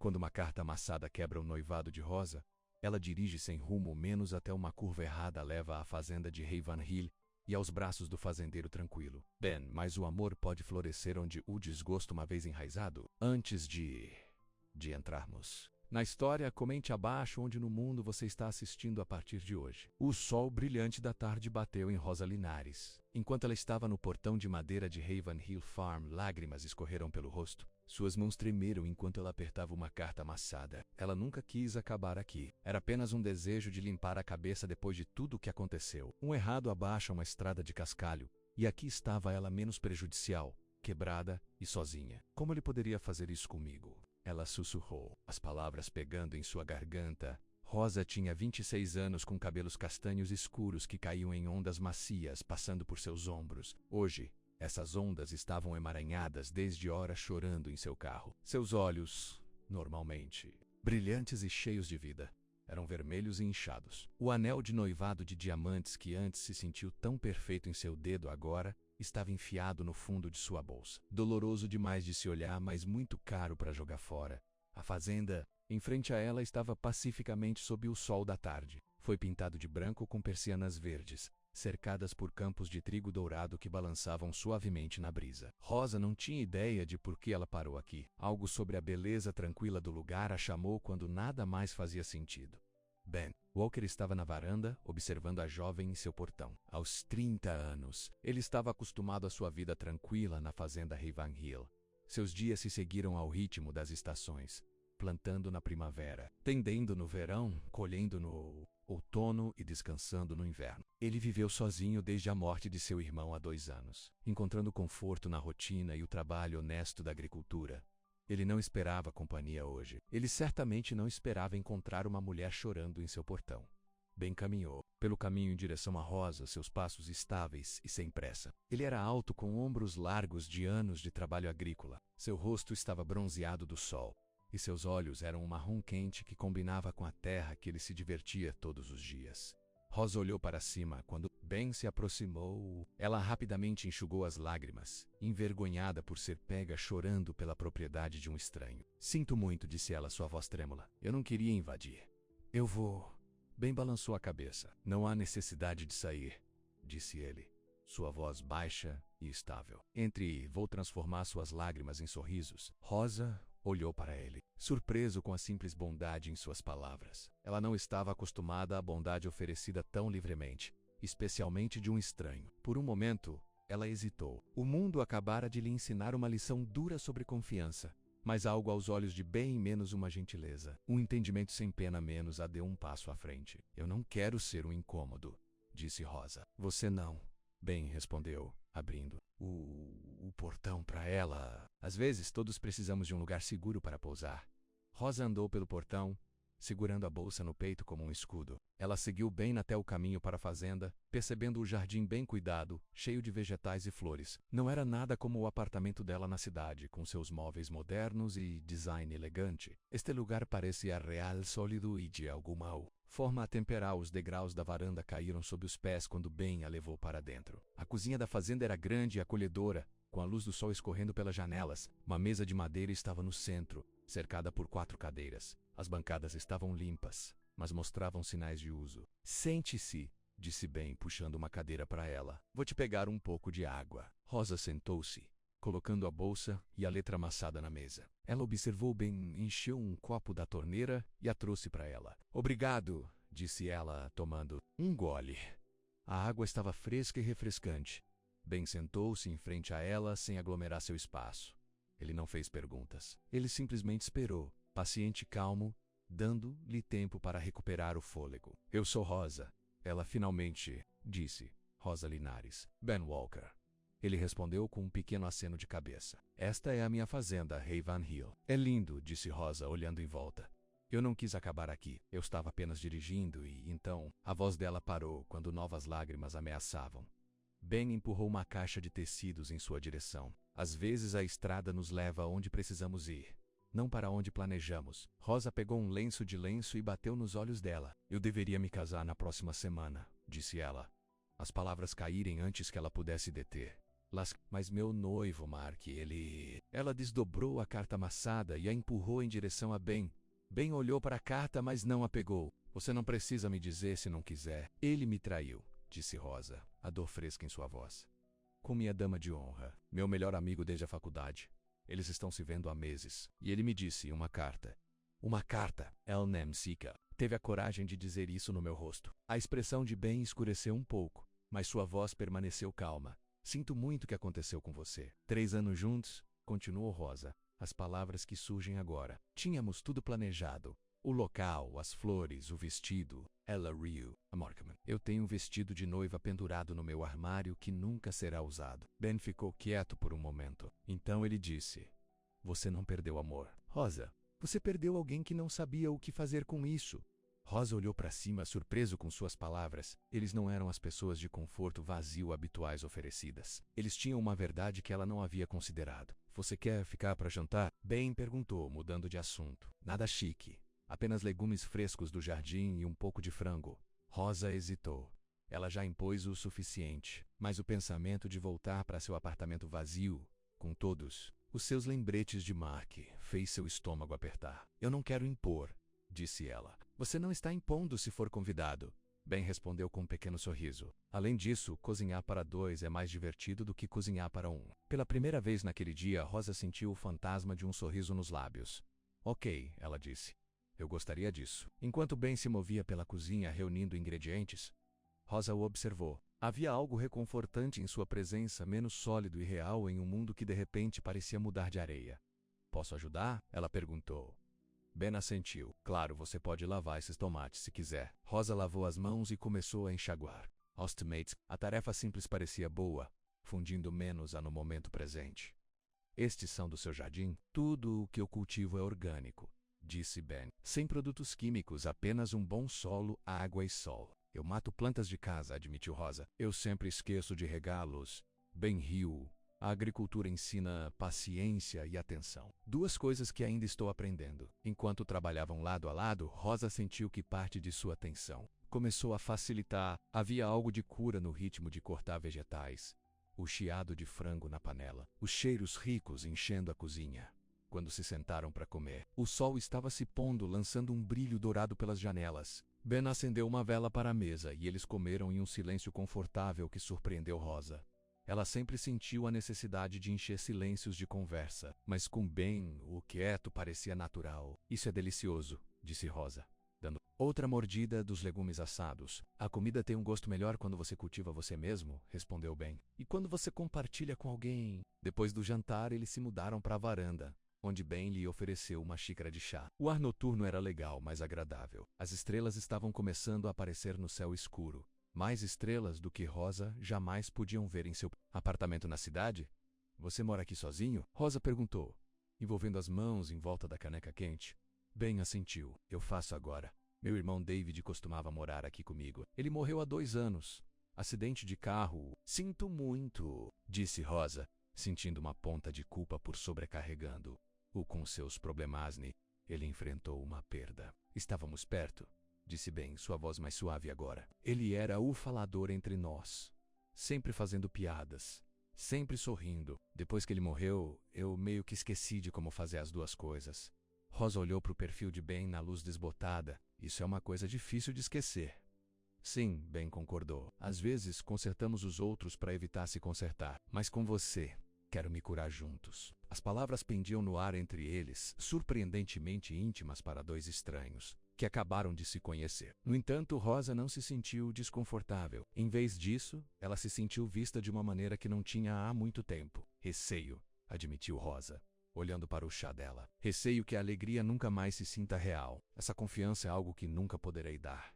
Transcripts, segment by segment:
Quando uma carta amassada quebra o noivado de Rosa, ela dirige sem rumo menos até uma curva errada leva à fazenda de Ravenhill e aos braços do fazendeiro tranquilo. Ben, mas o amor pode florescer onde o desgosto uma vez enraizado? Antes de entrarmos na história, comente abaixo onde no mundo você está assistindo a partir de hoje. O sol brilhante da tarde bateu em Rosa Linares. Enquanto ela estava no portão de madeira de Ravenhill Farm, lágrimas escorreram pelo rosto. Suas mãos tremeram enquanto ela apertava uma carta amassada. Ela nunca quis acabar aqui. Era apenas um desejo de limpar a cabeça depois de tudo o que aconteceu. Um errado abaixa uma estrada de cascalho, e aqui estava ela menos prejudicial, quebrada e sozinha. Como ele poderia fazer isso comigo? Ela sussurrou, as palavras pegando em sua garganta. Rosa tinha 26 anos com cabelos castanhos escuros que caíam em ondas macias passando por seus ombros. Hoje, essas ondas estavam emaranhadas desde horas chorando em seu carro. Seus olhos, normalmente brilhantes e cheios de vida, eram vermelhos e inchados. O anel de noivado de diamantes que antes se sentiu tão perfeito em seu dedo agora estava enfiado no fundo de sua bolsa. Doloroso demais de se olhar, mas muito caro para jogar fora. A fazenda, em frente a ela, estava pacificamente sob o sol da tarde. Foi pintado de branco com persianas verdes, cercadas por campos de trigo dourado que balançavam suavemente na brisa. Rosa não tinha ideia de por que ela parou aqui. Algo sobre a beleza tranquila do lugar a chamou quando nada mais fazia sentido. Ben Walker estava na varanda, observando a jovem em seu portão. Aos 30 anos, ele estava acostumado à sua vida tranquila na fazenda Ravenhill. Seus dias se seguiram ao ritmo das estações, plantando na primavera, tendendo no verão, colhendo no outono e descansando no inverno. Ele viveu sozinho desde a morte de seu irmão há 2 anos, encontrando conforto na rotina e o trabalho honesto da agricultura. Ele não esperava companhia hoje. Ele certamente não esperava encontrar uma mulher chorando em seu portão. Ben caminhou pelo caminho em direção a Rosa, seus passos estáveis e sem pressa. Ele era alto, com ombros largos de anos de trabalho agrícola. Seu rosto estava bronzeado do sol, e seus olhos eram um marrom quente que combinava com a terra que ele se divertia todos os dias. Rosa olhou para cima quando Ben se aproximou. Ela rapidamente enxugou as lágrimas, envergonhada por ser pega chorando pela propriedade de um estranho. Sinto muito, disse ela, sua voz trêmula. Eu não queria invadir. Eu vou. Ben balançou a cabeça. Não há necessidade de sair, disse ele, sua voz baixa e estável. Entre vou transformar suas lágrimas em sorrisos. Rosa olhou para ele, surpreso com a simples bondade em suas palavras. Ela não estava acostumada à bondade oferecida tão livremente, especialmente de um estranho. Por um momento, ela hesitou. O mundo acabara de lhe ensinar uma lição dura sobre confiança, mas algo aos olhos de Ben menos uma gentileza. Um entendimento sem pena menos a deu um passo à frente. Eu não quero ser um incômodo, disse Rosa. Você não, Ben respondeu, abrindo o portão para ela. Às vezes todos precisamos de um lugar seguro para pousar. Rosa andou pelo portão, segurando a bolsa no peito como um escudo. Ela seguiu Ben até o caminho para a fazenda, percebendo o jardim bem cuidado, cheio de vegetais e flores. Não era nada como o apartamento dela na cidade, com seus móveis modernos e design elegante. Este lugar parecia real, sólido e de alguma forma a temperar. Os degraus da varanda caíram sob os pés quando Ben a levou para dentro. A cozinha da fazenda era grande e acolhedora, com a luz do sol escorrendo pelas janelas. Uma mesa de madeira estava no centro, cercada por 4 cadeiras. As bancadas estavam limpas, mas mostravam sinais de uso. Sente-se, disse Ben, puxando uma cadeira para ela. Vou te pegar um pouco de água. Rosa sentou-se, colocando a bolsa e a letra amassada na mesa. Ela observou Ben, encheu um copo da torneira e a trouxe para ela. Obrigado, disse ela, tomando um gole. A água estava fresca e refrescante. Ben sentou-se em frente a ela sem aglomerar seu espaço. Ele não fez perguntas. Ele simplesmente esperou, paciente e calmo, dando-lhe tempo para recuperar o fôlego. Eu sou Rosa, ela finalmente disse. Rosa Linares. Ben Walker. Ele respondeu com um pequeno aceno de cabeça. Esta é a minha fazenda, Ravenhill. É lindo, disse Rosa, olhando em volta. Eu não quis acabar aqui. Eu estava apenas dirigindo e, então, a voz dela parou quando novas lágrimas ameaçavam. Ben empurrou uma caixa de tecidos em sua direção. Às vezes a estrada nos leva aonde precisamos ir, não para onde planejamos. Rosa pegou um lenço de lenço e bateu nos olhos dela. Eu deveria me casar na próxima semana, disse ela. As palavras caírem antes que ela pudesse deter. Mas meu noivo, Mark, ele... Ela desdobrou a carta amassada e a empurrou em direção a Ben. Ben olhou para a carta, mas não a pegou. Você não precisa me dizer se não quiser. Ele me traiu, disse Rosa, a dor fresca em sua voz. Com minha dama de honra, meu melhor amigo desde a faculdade. Eles estão se vendo há meses. E ele me disse uma carta. Uma carta. El Nemsika teve a coragem de dizer isso no meu rosto. A expressão de Ben escureceu um pouco, mas sua voz permaneceu calma. Sinto muito o que aconteceu com você. 3 anos juntos, continuou Rosa. As palavras que surgem agora. Tínhamos tudo planejado. O local, as flores, o vestido. Ella riu. Markman. Eu tenho um vestido de noiva pendurado no meu armário que nunca será usado. Ben ficou quieto por um momento. Então ele disse: Você não perdeu amor. Rosa, você perdeu alguém que não sabia o que fazer com isso. Rosa olhou para cima, surpreso com suas palavras. Eles não eram as pessoas de conforto vazio habituais oferecidas. Eles tinham uma verdade que ela não havia considerado. Você quer ficar para jantar? Ben perguntou, mudando de assunto. Nada chique. Apenas legumes frescos do jardim e um pouco de frango. Rosa hesitou. Ela já impôs o suficiente, mas o pensamento de voltar para seu apartamento vazio, com todos os seus lembretes de Mark, fez seu estômago apertar. Eu não quero impor, disse ela. Você não está impondo se for convidado. Ben respondeu com um pequeno sorriso. Além disso, cozinhar para 2 é mais divertido do que cozinhar para 1. Pela primeira vez naquele dia, Rosa sentiu o fantasma de um sorriso nos lábios. Ok, ela disse. Eu gostaria disso. Enquanto Ben se movia pela cozinha reunindo ingredientes, Rosa o observou. Havia algo reconfortante em sua presença, menos sólido e real em um mundo que de repente parecia mudar de areia. Posso ajudar? Ela perguntou. Ben assentiu. Claro, você pode lavar esses tomates se quiser. Rosa lavou as mãos e começou a enxaguar. Aos teammates, a tarefa simples parecia boa, fundindo menos-a no momento presente. Estes são do seu jardim? Tudo o que eu cultivo é orgânico, disse Ben. Sem produtos químicos, apenas um bom solo, água e sol. Eu mato plantas de casa, admitiu Rosa. Eu sempre esqueço de regá-los. Ben riu. A agricultura ensina paciência e atenção. 2 coisas que ainda estou aprendendo. Enquanto trabalhavam lado a lado, Rosa sentiu que parte de sua atenção começou a facilitar. Havia algo de cura no ritmo de cortar vegetais. O chiado de frango na panela. Os cheiros ricos enchendo a cozinha. Quando se sentaram para comer, o sol estava se pondo, lançando um brilho dourado pelas janelas. Ben acendeu uma vela para a mesa e eles comeram em um silêncio confortável que surpreendeu Rosa. Ela sempre sentiu a necessidade de encher silêncios de conversa, mas com Ben, o quieto parecia natural. Isso é delicioso, disse Rosa, dando outra mordida dos legumes assados. A comida tem um gosto melhor quando você cultiva você mesmo, respondeu Ben. E quando você compartilha com alguém? Depois do jantar, eles se mudaram para a varanda, onde Ben lhe ofereceu uma xícara de chá. O ar noturno era legal, mas agradável. As estrelas estavam começando a aparecer no céu escuro. Mais estrelas do que Rosa jamais podiam ver em seu apartamento na cidade? Você mora aqui sozinho? Rosa perguntou, envolvendo as mãos em volta da caneca quente. Ben assentiu. Eu faço agora. Meu irmão David costumava morar aqui comigo. Ele morreu há 2 anos. Acidente de carro. Sinto muito, disse Rosa, sentindo uma ponta de culpa por sobrecarregando-o com seus problemas. Ele enfrentou uma perda. Estávamos perto, disse Ben, sua voz mais suave agora. Ele era o falador entre nós, sempre fazendo piadas, sempre sorrindo. Depois que ele morreu, eu meio que esqueci de como fazer as 2 coisas. Rosa olhou para o perfil de Ben na luz desbotada. Isso é uma coisa difícil de esquecer. Sim, Ben concordou. Às vezes consertamos os outros para evitar se consertar. Mas com você, quero me curar juntos. As palavras pendiam no ar entre eles, surpreendentemente íntimas para 2 estranhos que acabaram de se conhecer. No entanto, Rosa não se sentiu desconfortável. Em vez disso, ela se sentiu vista de uma maneira que não tinha há muito tempo. Receio, admitiu Rosa, olhando para o chá dela. Receio que a alegria nunca mais se sinta real. Essa confiança é algo que nunca poderei dar.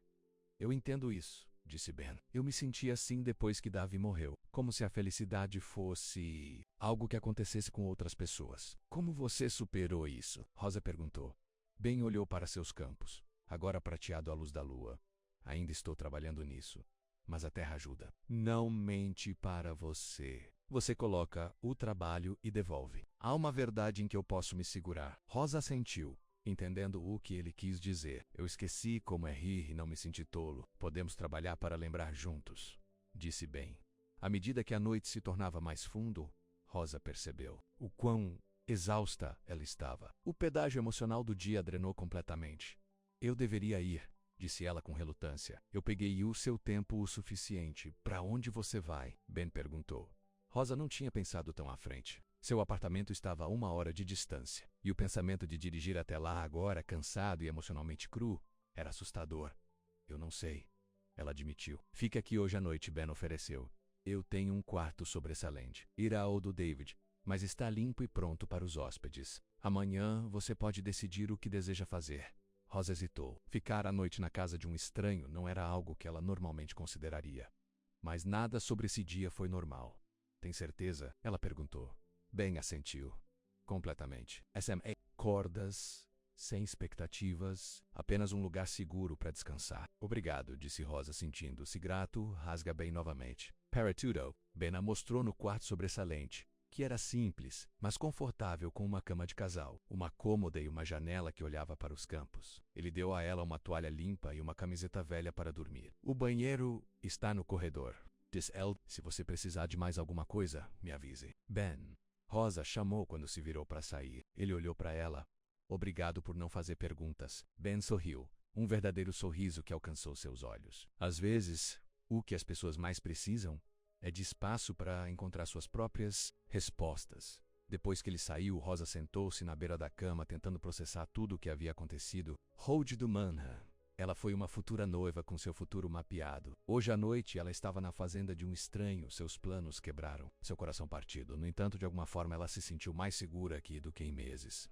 Eu entendo isso, disse Ben. Eu me senti assim depois que Davi morreu. Como se a felicidade fosse algo que acontecesse com outras pessoas. Como você superou isso? Rosa perguntou. Ben olhou para seus campos, agora prateado à luz da lua. Ainda estou trabalhando nisso, mas a terra ajuda. Não mente para você. Você coloca o trabalho e devolve. Há uma verdade em que eu posso me segurar. Rosa assentiu, entendendo o que ele quis dizer. Eu esqueci como é rir e não me sentir tolo. Podemos trabalhar para lembrar juntos, disse Ben. À medida que a noite se tornava mais fundo, Rosa percebeu o quão exausta ela estava. O pedágio emocional do dia a drenou completamente. Eu deveria ir, disse ela com relutância. Eu peguei o seu tempo o suficiente. Para onde você vai? Ben perguntou. Rosa não tinha pensado tão à frente. Seu apartamento estava a 1 hora de distância, e o pensamento de dirigir até lá agora, cansado e emocionalmente cru, era assustador. Eu não sei, ela admitiu. Fique aqui hoje à noite, Ben ofereceu. Eu tenho um quarto sobressalente. Irá ao do David, mas está limpo e pronto para os hóspedes. Amanhã você pode decidir o que deseja fazer. Rosa hesitou. Ficar à noite na casa de um estranho não era algo que ela normalmente consideraria. Mas nada sobre esse dia foi normal. Tem certeza? Ela perguntou. Ben assentiu. Completamente. SMA. Cordas, sem expectativas, apenas um lugar seguro para descansar. Obrigado, disse Rosa, sentindo-se grato, rasga Ben novamente. Paratudo, Ben a mostrou no quarto sobressalente, que era simples, mas confortável, com uma cama de casal, uma cômoda e uma janela que olhava para os campos. Ele deu a ela uma toalha limpa e uma camiseta velha para dormir. O banheiro está no corredor, disse ela. Se você precisar de mais alguma coisa, me avise. Ben. Rosa chamou quando se virou para sair. Ele olhou para ela. Obrigado por não fazer perguntas. Ben sorriu, um verdadeiro sorriso que alcançou seus olhos. Às vezes, o que as pessoas mais precisam é de espaço para encontrar suas próprias respostas. Depois que ele saiu, Rosa sentou-se na beira da cama tentando processar tudo o que havia acontecido. Road do Manhattan. Ela foi uma futura noiva com seu futuro mapeado. Hoje à noite, ela estava na fazenda de um estranho. Seus planos quebraram, seu coração partido. No entanto, de alguma forma, ela se sentiu mais segura aqui do que em meses.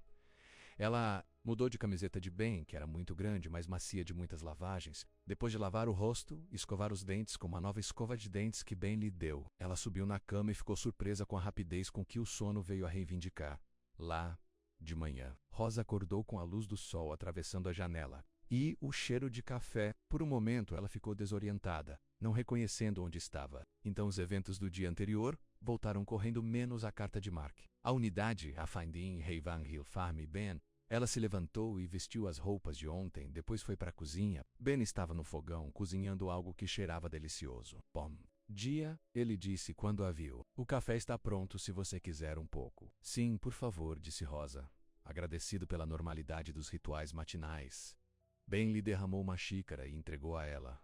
Ela mudou de camiseta de Ben, que era muito grande, mas macia de muitas lavagens. Depois de lavar o rosto e escovar os dentes com uma nova escova de dentes que Ben lhe deu, ela subiu na cama e ficou surpresa com a rapidez com que o sono veio a reivindicar. Lá, de manhã, Rosa acordou com a luz do sol atravessando a janela e o cheiro de café. Por um momento, ela ficou desorientada, não reconhecendo onde estava. Então os eventos do dia anterior voltaram correndo, menos a carta de Mark. A unidade, a Finding, Haven Hill Farm e Ben. Ela se levantou e vestiu as roupas de ontem, depois foi para a cozinha. Ben estava no fogão, cozinhando algo que cheirava delicioso. Bom dia, ele disse quando a viu. O café está pronto se você quiser um pouco. Sim, por favor, disse Rosa, agradecido pela normalidade dos rituais matinais. Ben lhe derramou uma xícara e entregou a ela.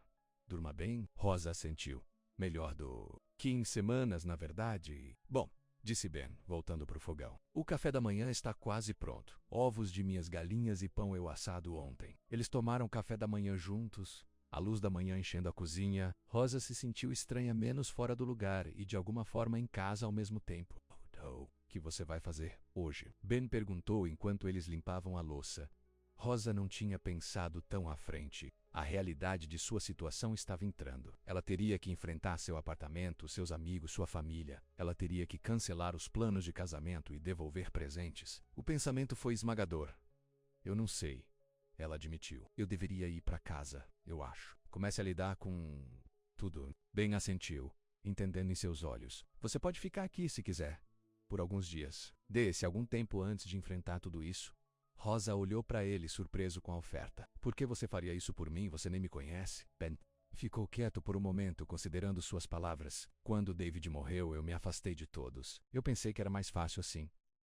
Durma bem? Rosa assentiu. Melhor do que em semanas, na verdade. Bom, disse Ben, voltando para o fogão. O café da manhã está quase pronto. Ovos de minhas galinhas e pão eu assado ontem. Eles tomaram café da manhã juntos, a luz da manhã enchendo a cozinha. Rosa se sentiu estranha, menos fora do lugar e de alguma forma em casa ao mesmo tempo. O que você vai fazer hoje? Ben perguntou enquanto eles limpavam a louça. Rosa não tinha pensado tão à frente. A realidade de sua situação estava entrando. Ela teria que enfrentar seu apartamento, seus amigos, sua família. Ela teria que cancelar os planos de casamento e devolver presentes. O pensamento foi esmagador. Eu não sei, ela admitiu. Eu deveria ir para casa, eu acho. Comece a lidar com tudo. Ben assentiu, entendendo em seus olhos. Você pode ficar aqui se quiser, por alguns dias. Dê-se algum tempo antes de enfrentar tudo isso. Rosa olhou para ele, surpreso com a oferta. Por que você faria isso por mim? Você nem me conhece? Ben ficou quieto por um momento, considerando suas palavras. Quando David morreu, eu me afastei de todos. Eu pensei que era mais fácil assim.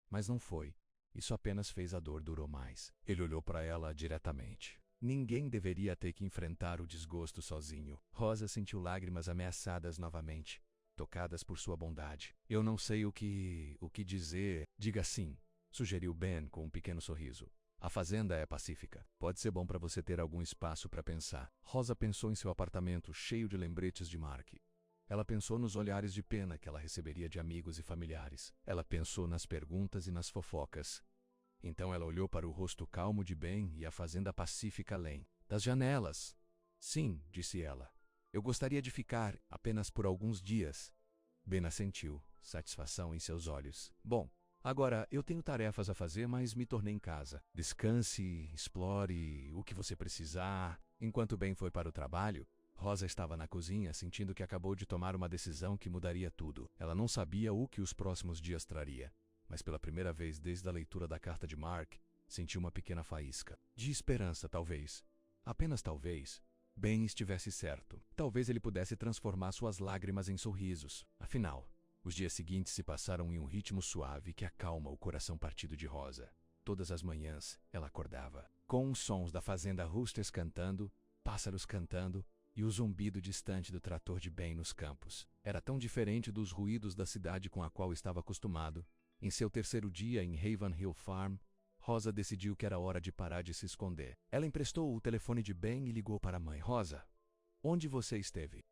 Mas não foi. Isso apenas fez a dor durar mais. Ele olhou para ela diretamente. Ninguém deveria ter que enfrentar o desgosto sozinho. Rosa sentiu lágrimas ameaçadas novamente, tocadas por sua bondade. Eu não sei o que dizer. Diga sim, sugeriu Ben com um pequeno sorriso. A fazenda é pacífica. Pode ser bom para você ter algum espaço para pensar. Rosa pensou em seu apartamento cheio de lembretes de Mark. Ela pensou nos olhares de pena que ela receberia de amigos e familiares. Ela pensou nas perguntas e nas fofocas. Então ela olhou para o rosto calmo de Ben e a fazenda pacífica além das janelas. Sim, disse ela. Eu gostaria de ficar apenas por alguns dias. Ben assentiu, satisfação em seus olhos. Bom, agora, eu tenho tarefas a fazer, mas me tornei em casa. Descanse, explore o que você precisar. Enquanto Ben foi para o trabalho, Rosa estava na cozinha, sentindo que acabou de tomar uma decisão que mudaria tudo. Ela não sabia o que os próximos dias traria, mas pela primeira vez desde a leitura da carta de Mark, sentiu uma pequena faísca. De esperança, talvez. Apenas talvez. Ben estivesse certo. Talvez ele pudesse transformar suas lágrimas em sorrisos. Afinal, os dias seguintes se passaram em um ritmo suave que acalma o coração partido de Rosa. Todas as manhãs, ela acordava com os sons da fazenda Roosters cantando, pássaros cantando e o zumbido distante do trator de Ben nos campos. Era tão diferente dos ruídos da cidade com a qual estava acostumado. Em seu terceiro dia em Haven Hill Farm, Rosa decidiu que era hora de parar de se esconder. Ela emprestou o telefone de Ben e ligou para a mãe. Rosa, onde você esteve?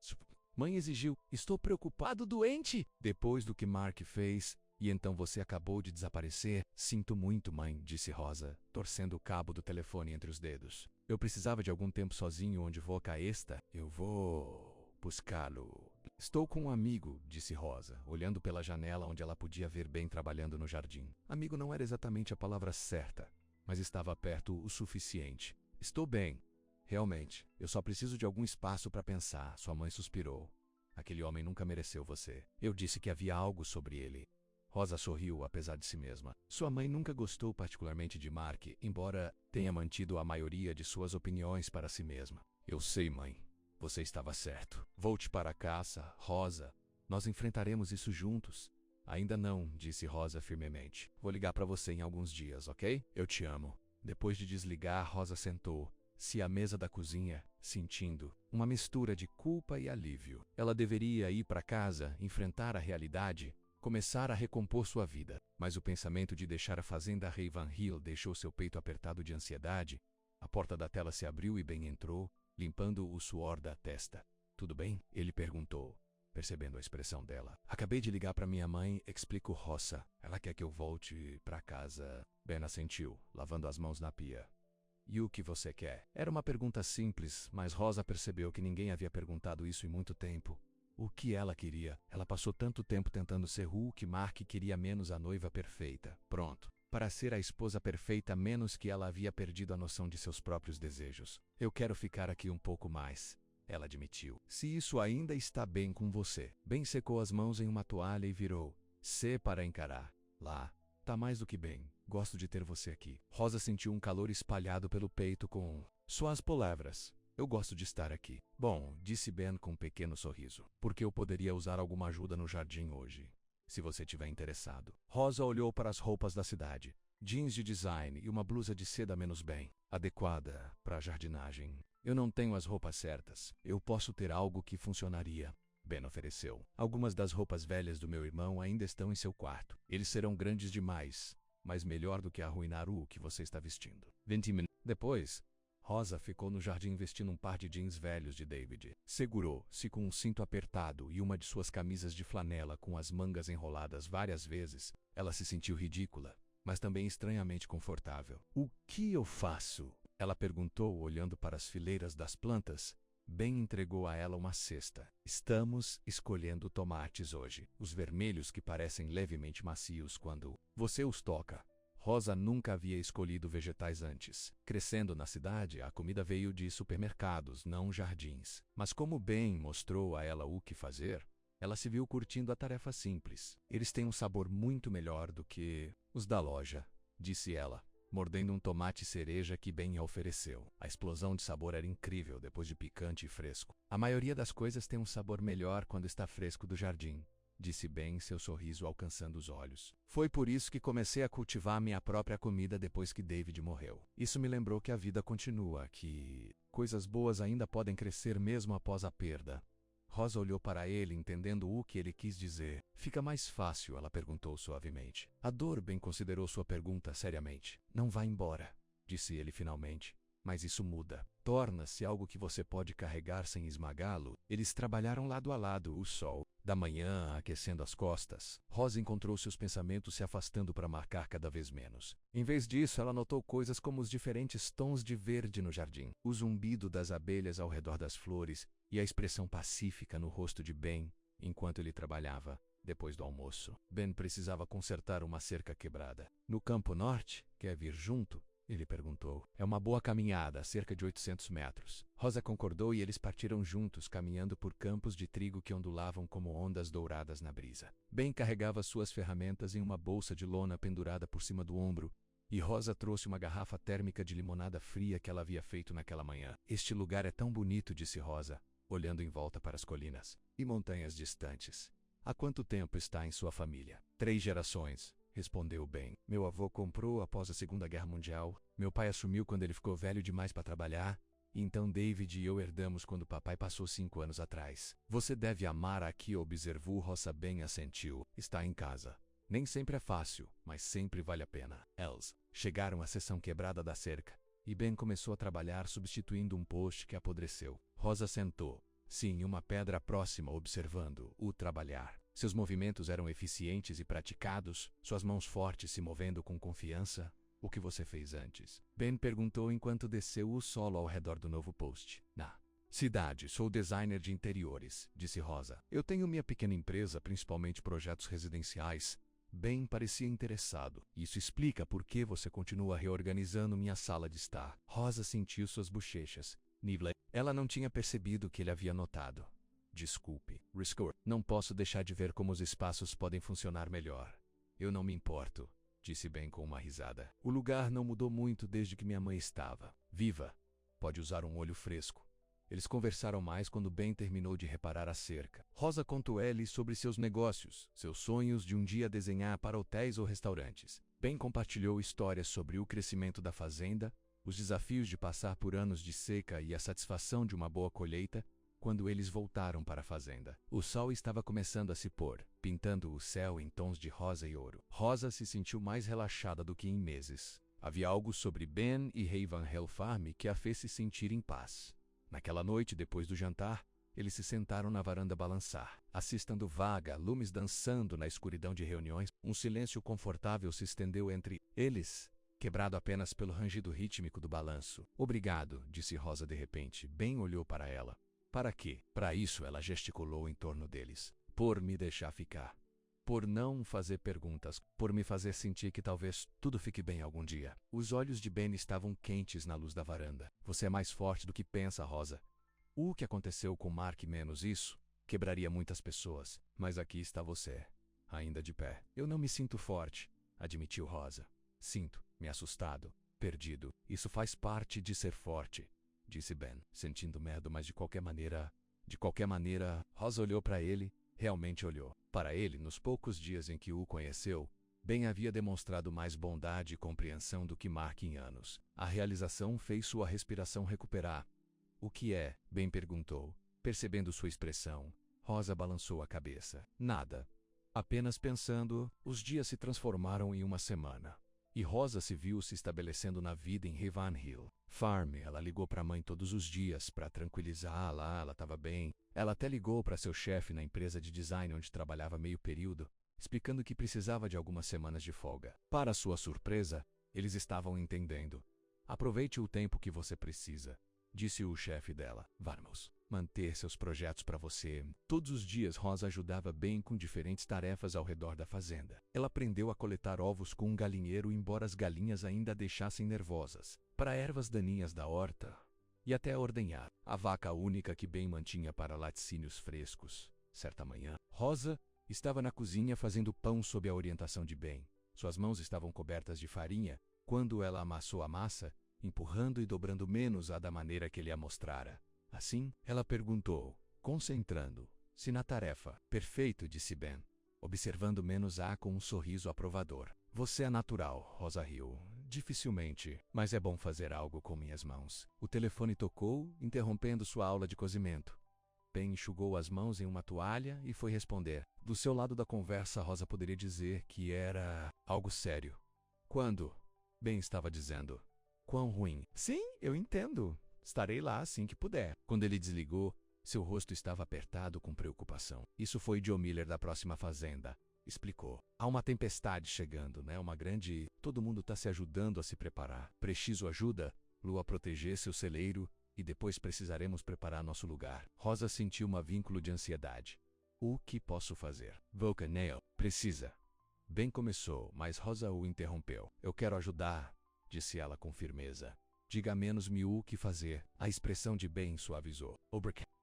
Mãe exigiu. Estou preocupado, doente! Depois do que Mark fez, e então você acabou de desaparecer. Sinto muito, mãe, disse Rosa, torcendo o cabo do telefone entre os dedos. Eu precisava de algum tempo sozinho onde vou a esta. Eu vou buscá-lo. Estou com um amigo, disse Rosa, olhando pela janela onde ela podia ver Ben trabalhando no jardim. Amigo não era exatamente a palavra certa, mas estava perto o suficiente. Estou bem. Realmente, eu só preciso de algum espaço para pensar, sua mãe suspirou. Aquele homem nunca mereceu você. Eu disse que havia algo sobre ele. Rosa sorriu apesar de si mesma. Sua mãe nunca gostou particularmente de Mark, embora tenha mantido a maioria de suas opiniões para si mesma. Eu sei, mãe. Você estava certo. Volte para a caça, Rosa. Nós enfrentaremos isso juntos. Ainda não, disse Rosa firmemente. Vou ligar para você em alguns dias, ok? Eu te amo. Depois de desligar, Rosa sentou-se à mesa da cozinha, sentindo uma mistura de culpa e alívio. Ela deveria ir para casa, enfrentar a realidade, começar a recompor sua vida. Mas o pensamento de deixar a fazenda Ravenhill deixou seu peito apertado de ansiedade. A porta da tela se abriu e Ben entrou, limpando o suor da testa. Tudo bem? Ele perguntou, percebendo a expressão dela. Acabei de ligar para minha mãe, explicou Rosa. Ela quer que eu volte para casa. Ben assentiu, lavando as mãos na pia. E o que você quer? Era uma pergunta simples, mas Rosa percebeu que ninguém havia perguntado isso em muito tempo. O que ela queria? Ela passou tanto tempo tentando ser que Mark queria menos a noiva perfeita. Pronto. Para ser a esposa perfeita, menos que ela havia perdido a noção de seus próprios desejos. Eu quero ficar aqui um pouco mais, ela admitiu. Se isso ainda está bem com você. Ben secou as mãos em uma toalha e virou-se para encarar. Lá. Tá mais do que bem. Gosto de ter você aqui. Rosa sentiu um calor espalhado pelo peito com suas palavras. Eu gosto de estar aqui. Bom, disse Ben com um pequeno sorriso. Porque eu poderia usar alguma ajuda no jardim hoje. Se você estiver interessado. Rosa olhou para as roupas da cidade. Jeans de design e uma blusa de seda menos bem adequada para a jardinagem. Eu não tenho as roupas certas. Eu posso ter algo que funcionaria. Ben ofereceu. Algumas das roupas velhas do meu irmão ainda estão em seu quarto. Eles serão grandes demais, mas melhor do que arruinar o que você está vestindo. 20 minutos depois, Rosa ficou no jardim vestindo um par de jeans velhos de David. Segurou-se com um cinto apertado e uma de suas camisas de flanela com as mangas enroladas várias vezes. Ela se sentiu ridícula, mas também estranhamente confortável. O que eu faço? Ela perguntou, olhando para as fileiras das plantas. Ben entregou a ela uma cesta. Estamos escolhendo tomates hoje. Os vermelhos que parecem levemente macios quando você os toca. Rosa nunca havia escolhido vegetais antes. Crescendo na cidade, a comida veio de supermercados, não jardins. Mas como Ben mostrou a ela o que fazer, ela se viu curtindo a tarefa simples. Eles têm um sabor muito melhor do que os da loja, disse ela, mordendo um tomate cereja que Ben a ofereceu. A explosão de sabor era incrível depois de picante e fresco. A maioria das coisas tem um sabor melhor quando está fresco do jardim, disse Ben, seu sorriso alcançando os olhos. Foi por isso que comecei a cultivar minha própria comida depois que David morreu. Isso me lembrou que a vida continua, que coisas boas ainda podem crescer mesmo após a perda. Rosa olhou para ele, entendendo o que ele quis dizer. Fica mais fácil, ela perguntou suavemente. A dor, Ben considerou sua pergunta seriamente. Não vá embora, disse ele finalmente. Mas isso muda. Torna-se algo que você pode carregar sem esmagá-lo. Eles trabalharam lado a lado, o sol da manhã aquecendo as costas. Rosa encontrou seus pensamentos se afastando para marcar cada vez menos. Em vez disso, ela notou coisas como os diferentes tons de verde no jardim, o zumbido das abelhas ao redor das flores e a expressão pacífica no rosto de Ben enquanto ele trabalhava. Depois do almoço, Ben precisava consertar uma cerca quebrada. No campo norte, quer vir junto? Ele perguntou. É uma boa caminhada, cerca de 800 metros. Rosa concordou e eles partiram juntos, caminhando por campos de trigo que ondulavam como ondas douradas na brisa. Ben carregava suas ferramentas em uma bolsa de lona pendurada por cima do ombro, E Rosa trouxe uma garrafa térmica de limonada fria que ela havia feito naquela manhã. Este lugar é tão bonito, disse Rosa, olhando em volta para as colinas e montanhas distantes. Há quanto tempo está em sua família? 3 gerações, respondeu Ben. Meu avô comprou após a Segunda Guerra Mundial. Meu pai assumiu quando ele ficou velho demais para trabalhar. E então David e eu herdamos quando papai passou 5 anos atrás. Você deve amar aqui, observou Rosa. Ben assentiu. Está em casa. Nem sempre é fácil, mas sempre vale a pena. Eles chegaram à seção quebrada da cerca, e Ben começou a trabalhar substituindo um poste que apodreceu. Rosa sentou, sim, uma pedra próxima, observando-o trabalhar. Seus movimentos eram eficientes e praticados, suas mãos fortes se movendo com confiança. O que você fez antes? Ben perguntou enquanto desceu o solo ao redor do novo poste. Na cidade, sou designer de interiores, disse Rosa. Eu tenho minha pequena empresa, principalmente projetos residenciais. Ben parecia interessado. Isso explica por que você continua reorganizando minha sala de estar. Rosa sentiu suas bochechas. Nivla. Ela não tinha percebido que ele havia notado. Desculpe, Riscore. Não posso deixar de ver como os espaços podem funcionar melhor. Eu não me importo, disse Ben com uma risada. O lugar não mudou muito desde que minha mãe estava viva. Pode usar um olho fresco. Eles conversaram mais quando Ben terminou de reparar a cerca. Rosa contou a ele sobre seus negócios, seus sonhos de um dia desenhar para hotéis ou restaurantes. Ben compartilhou histórias sobre o crescimento da fazenda, os desafios de passar por anos de seca e a satisfação de uma boa colheita quando eles voltaram para a fazenda. O sol estava começando a se pôr, pintando o céu em tons de rosa e ouro. Rosa se sentiu mais relaxada do que em meses. Havia algo sobre Ben e Ravenhill Farm que a fez se sentir em paz. Naquela noite, depois do jantar, eles se sentaram na varanda a balançar, assistando vaga, lumes dançando na escuridão de reuniões. Um silêncio confortável se estendeu entre eles, quebrado apenas pelo rangido rítmico do balanço. Obrigado, disse Rosa de repente. Ben olhou para ela. Para quê? Para isso, ela gesticulou em torno deles. Por me deixar ficar. Por não fazer perguntas. Por me fazer sentir que talvez tudo fique bem algum dia. Os olhos de Ben estavam quentes na luz da varanda. Você é mais forte do que pensa, Rosa. O que aconteceu com Mark menos isso quebraria muitas pessoas. Mas aqui está você, ainda de pé. Eu não me sinto forte, admitiu Rosa. Sinto-me assustado, perdido. Isso faz parte de ser forte, disse Ben, sentindo medo, mas de qualquer maneira... Rosa olhou para ele, realmente olhou. Para ele, nos poucos dias em que o conheceu, Ben havia demonstrado mais bondade e compreensão do que Mark em anos. A realização fez sua respiração recuperar. O que é? Ben perguntou, percebendo sua expressão. Rosa balançou a cabeça. Nada. Apenas pensando, os dias se transformaram em uma semana. E Rosa se viu se estabelecendo na vida em Ravenhill Farm. Ela ligou para a mãe todos os dias para tranquilizá-la, ela estava bem. Ela até ligou para seu chefe na empresa de design onde trabalhava meio período, explicando que precisava de algumas semanas de folga. Para sua surpresa, eles estavam entendendo. Aproveite o tempo que você precisa, disse o chefe dela. Vamos manter seus projetos para você. Todos os dias Rosa ajudava Ben com diferentes tarefas ao redor da fazenda. Ela aprendeu a coletar ovos com um galinheiro, embora as galinhas ainda a deixassem nervosas, para ervas daninhas da horta, e até a ordenhar a vaca única que Ben mantinha para laticínios frescos. Certa manhã, Rosa estava na cozinha fazendo pão sob a orientação de Ben. Suas mãos estavam cobertas de farinha quando ela amassou a massa, empurrando e dobrando menos a da maneira que ele a mostrara. Assim, ela perguntou, concentrando-se na tarefa. Perfeito, disse Ben, observando menos a com um sorriso aprovador. Você é natural, Rosa riu. Dificilmente, mas é bom fazer algo com minhas mãos. O telefone tocou, interrompendo sua aula de cozimento. Ben enxugou as mãos em uma toalha e foi responder. Do seu lado da conversa, Rosa poderia dizer que era algo sério. Quando? Ben estava dizendo. Quão ruim. Sim, eu entendo. Estarei lá assim que puder. Quando ele desligou, seu rosto estava apertado com preocupação. Isso foi Joe Miller da próxima fazenda, explicou. Há uma tempestade chegando, né? Uma grande... Todo mundo está se ajudando a se preparar. Preciso ajuda, Lu, a proteger seu celeiro, e depois precisaremos preparar nosso lugar. Rosa sentiu um vínculo de ansiedade. O que posso fazer? Vulcanale, precisa. Ben começou, mas Rosa o interrompeu. Eu quero ajudar, disse ela com firmeza. Diga menos-me o que fazer. A expressão de Ben suavizou.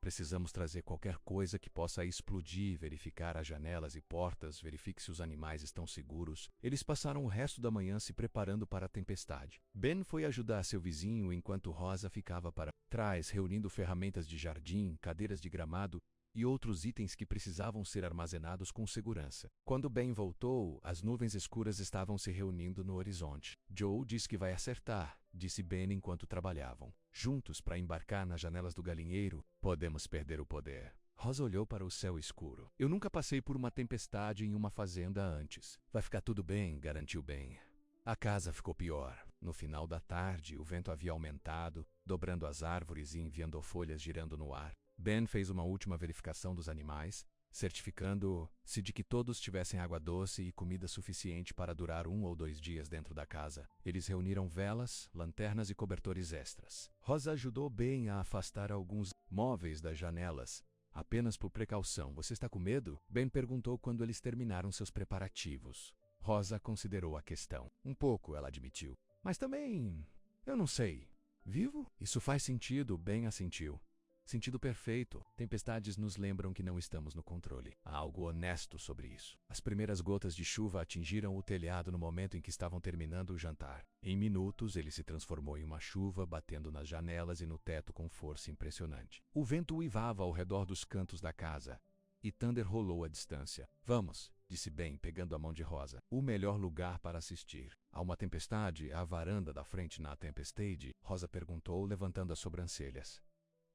Precisamos trazer qualquer coisa que possa explodir, verificar as janelas e portas, verifique se os animais estão seguros. Eles passaram o resto da manhã se preparando para a tempestade. Ben foi ajudar seu vizinho enquanto Rosa ficava para trás, reunindo ferramentas de jardim, cadeiras de gramado e outros itens que precisavam ser armazenados com segurança. Quando Ben voltou, as nuvens escuras estavam se reunindo no horizonte. Joe diz que vai acertar, disse Ben enquanto trabalhavam. Juntos para embarcar nas janelas do galinheiro, podemos perder o poder. Rosa olhou para o céu escuro. Eu nunca passei por uma tempestade em uma fazenda antes. Vai ficar tudo bem, garantiu Ben. A casa ficou pior. No final da tarde, o vento havia aumentado, dobrando as árvores e enviando folhas girando no ar. Ben fez uma última verificação dos animais, certificando-se de que todos tivessem água doce e comida suficiente para durar 1 ou 2 dias dentro da casa. Eles reuniram velas, lanternas e cobertores extras. Rosa ajudou Ben a afastar alguns móveis das janelas, apenas por precaução. Você está com medo? Ben perguntou quando eles terminaram seus preparativos. Rosa considerou a questão. Um pouco, ela admitiu. Mas também, eu não sei. Vivo? Isso faz sentido, Ben assentiu. Sentido perfeito. Tempestades nos lembram que não estamos no controle. Há algo honesto sobre isso. As primeiras gotas de chuva atingiram o telhado no momento em que estavam terminando o jantar. Em minutos, ele se transformou em uma chuva, batendo nas janelas e no teto com força impressionante. O vento uivava ao redor dos cantos da casa, e Thunder rolou à distância. Vamos, disse Ben, pegando a mão de Rosa. O melhor lugar para assistir. Há uma tempestade à varanda da frente na Tempestade? Rosa perguntou, levantando as sobrancelhas.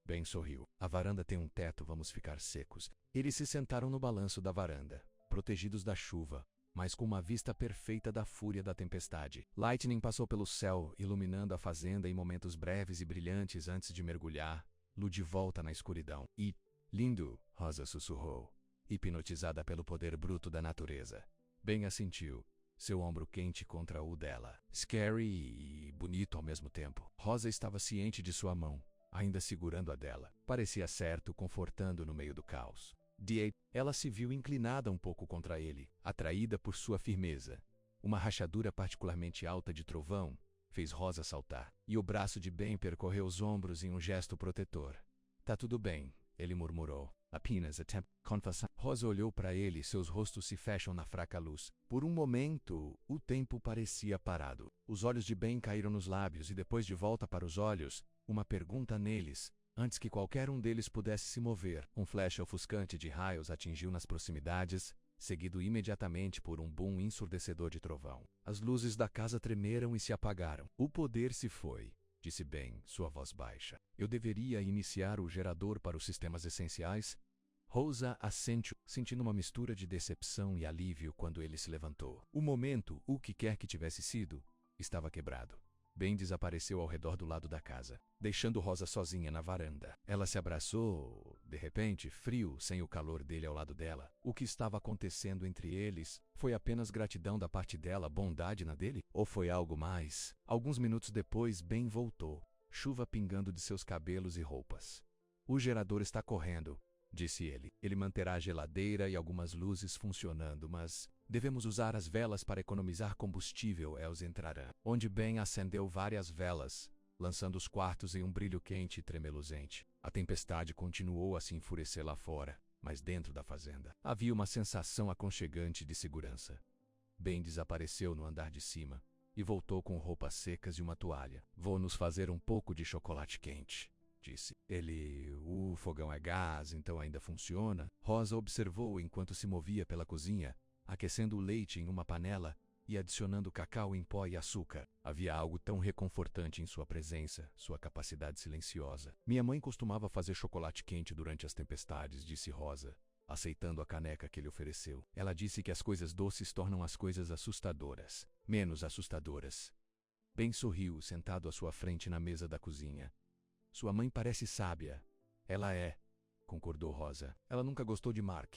Ben sorriu. A varanda tem um teto, vamos ficar secos. Eles se sentaram no balanço da varanda, protegidos da chuva, mas com uma vista perfeita da fúria da tempestade. Lightning passou pelo céu, iluminando a fazenda em momentos breves e brilhantes antes de mergulhar, Lu de volta na escuridão. E, lindo, Rosa sussurrou, hipnotizada pelo poder bruto da natureza. Ben assentiu, seu ombro quente contra o dela. Scary e bonito ao mesmo tempo. Rosa estava ciente de sua mão, ainda segurando a dela. Parecia certo, confortando no meio do caos. Ela se viu inclinada um pouco contra ele, atraída por sua firmeza. Uma rachadura particularmente alta de trovão fez Rosa saltar, e o braço de Ben percorreu os ombros em um gesto protetor. Tá tudo bem, ele murmurou. Apenas confessar. Rosa olhou para ele e seus rostos se fecham na fraca luz. Por um momento, o tempo parecia parado. Os olhos de Ben caíram nos lábios e depois de volta para os olhos, uma pergunta neles, antes que qualquer um deles pudesse se mover. Um flash ofuscante de raios atingiu nas proximidades, seguido imediatamente por um boom ensurdecedor de trovão. As luzes da casa tremeram e se apagaram. O poder se foi, disse Ben, sua voz baixa. Eu deveria iniciar o gerador para os sistemas essenciais? Rosa assentiu, sentindo uma mistura de decepção e alívio quando ele se levantou. O momento, o que quer que tivesse sido, estava quebrado. Ben desapareceu ao redor do lado da casa, deixando Rosa sozinha na varanda. Ela se abraçou, de repente, frio, sem o calor dele ao lado dela. O que estava acontecendo entre eles? Foi apenas gratidão da parte dela, bondade na dele? Ou foi algo mais? Alguns minutos depois, Ben voltou, chuva pingando de seus cabelos e roupas. O gerador está correndo, disse ele. Ele manterá a geladeira e algumas luzes funcionando, mas devemos usar as velas para economizar combustível. Els entrarão. Onde Ben acendeu várias velas, lançando os quartos em um brilho quente e tremeluzente. A tempestade continuou a se enfurecer lá fora, mas dentro da fazenda havia uma sensação aconchegante de segurança. Ben desapareceu no andar de cima e voltou com roupas secas e uma toalha. Vou nos fazer um pouco de chocolate quente, disse. O fogão é gás, então ainda funciona? Rosa observou enquanto se movia pela cozinha, aquecendo o leite em uma panela e adicionando cacau em pó e açúcar. Havia algo tão reconfortante em sua presença, sua capacidade silenciosa. Minha mãe costumava fazer chocolate quente durante as tempestades, disse Rosa, aceitando a caneca que ele ofereceu. Ela disse que as coisas doces tornam as coisas assustadoras, menos assustadoras. Ben sorriu, sentado à sua frente na mesa da cozinha. Sua mãe parece sábia. Ela é, concordou Rosa. Ela nunca gostou de Mark.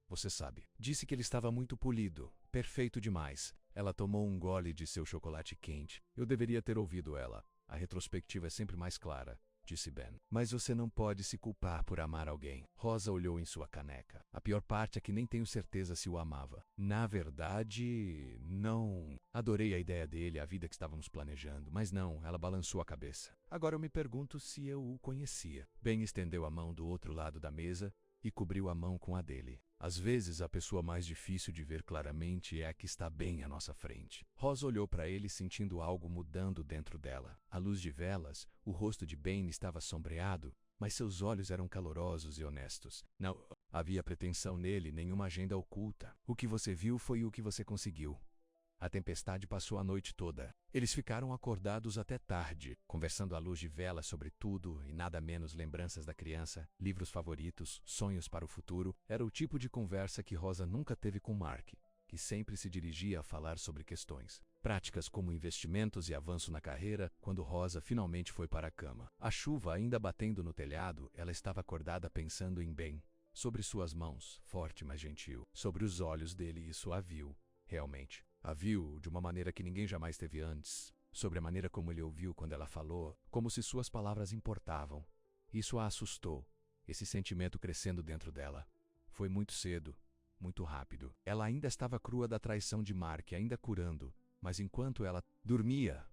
Você sabe. Disse que ele estava muito polido, perfeito demais. Ela tomou um gole de seu chocolate quente. Eu deveria ter ouvido ela. A retrospectiva é sempre mais clara. disse Ben. Mas você não pode se culpar por amar alguém. Rosa olhou em sua caneca. A pior parte é que nem tenho certeza se o amava. Na verdade, não. Adorei a ideia dele, a vida que estávamos planejando, mas não, ela balançou a cabeça. Agora eu me pergunto se eu o conhecia. Ben estendeu a mão do outro lado da mesa e cobriu a mão com a dele. Às vezes, a pessoa mais difícil de ver claramente é a que está bem à nossa frente. Rosa olhou para ele sentindo algo mudando dentro dela. À luz de velas, o rosto de Ben estava sombreado, mas seus olhos eram calorosos e honestos. Não havia pretensão nele, nenhuma agenda oculta. O que você viu foi o que você conseguiu. A tempestade passou a noite toda. Eles ficaram acordados até tarde, conversando à luz de vela sobre tudo e nada menos lembranças da criança, livros favoritos, sonhos para o futuro. Era o tipo de conversa que Rosa nunca teve com Mark, que sempre se dirigia a falar sobre questões práticas como investimentos e avanço na carreira. Quando Rosa finalmente foi para a cama, a chuva ainda batendo no telhado, ela estava acordada pensando em Ben, sobre suas mãos, forte mas gentil, sobre os olhos dele, e isso a viu, realmente. A viu de uma maneira que ninguém jamais teve antes, sobre a maneira como ele ouviu quando ela falou, como se suas palavras importavam. Isso a assustou, esse sentimento crescendo dentro dela. Foi muito cedo, muito rápido. Ela ainda estava crua da traição de Mark, ainda curando, mas enquanto ela dormia,